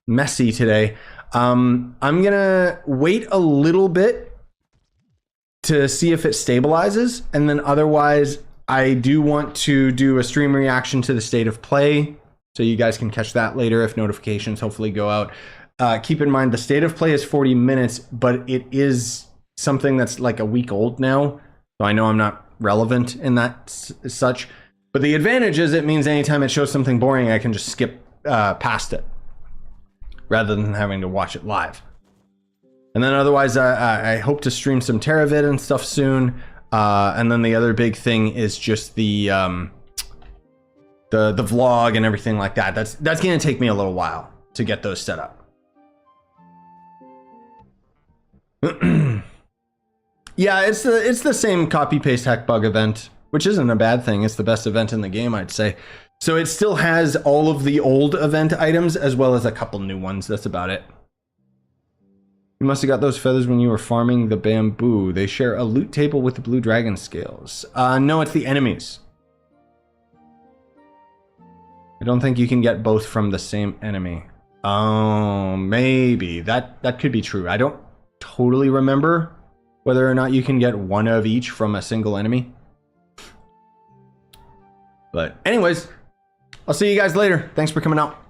messy today. I'm gonna wait a little bit to see if it stabilizes, and then otherwise I do want to do a stream reaction to the state of play, so you guys can catch that later if notifications hopefully go out. Keep in mind the state of play is 40 minutes, but it is something that's like a week old now, so I know I'm not relevant in that such, but the advantage is it means anytime it shows something boring I can just skip past it rather than having to watch it live. And then otherwise I hope to stream some Terravid and stuff soon, and then the other big thing is just the vlog and everything like that. That's gonna take me a little while to get those set up. Yeah, it's the same copy paste heckbug event, which isn't a bad thing. It's the best event in the game, I'd say. So it still has all of the old event items as well as a couple new ones. That's about it. You must have got those feathers when you were farming the bamboo. They share a loot table with the blue dragon scales. No, it's the enemies. I don't think you can get both from the same enemy. Oh, maybe. That could be true. I don't totally remember whether or not you can get one of each from a single enemy. But anyways, I'll see you guys later. Thanks for coming out.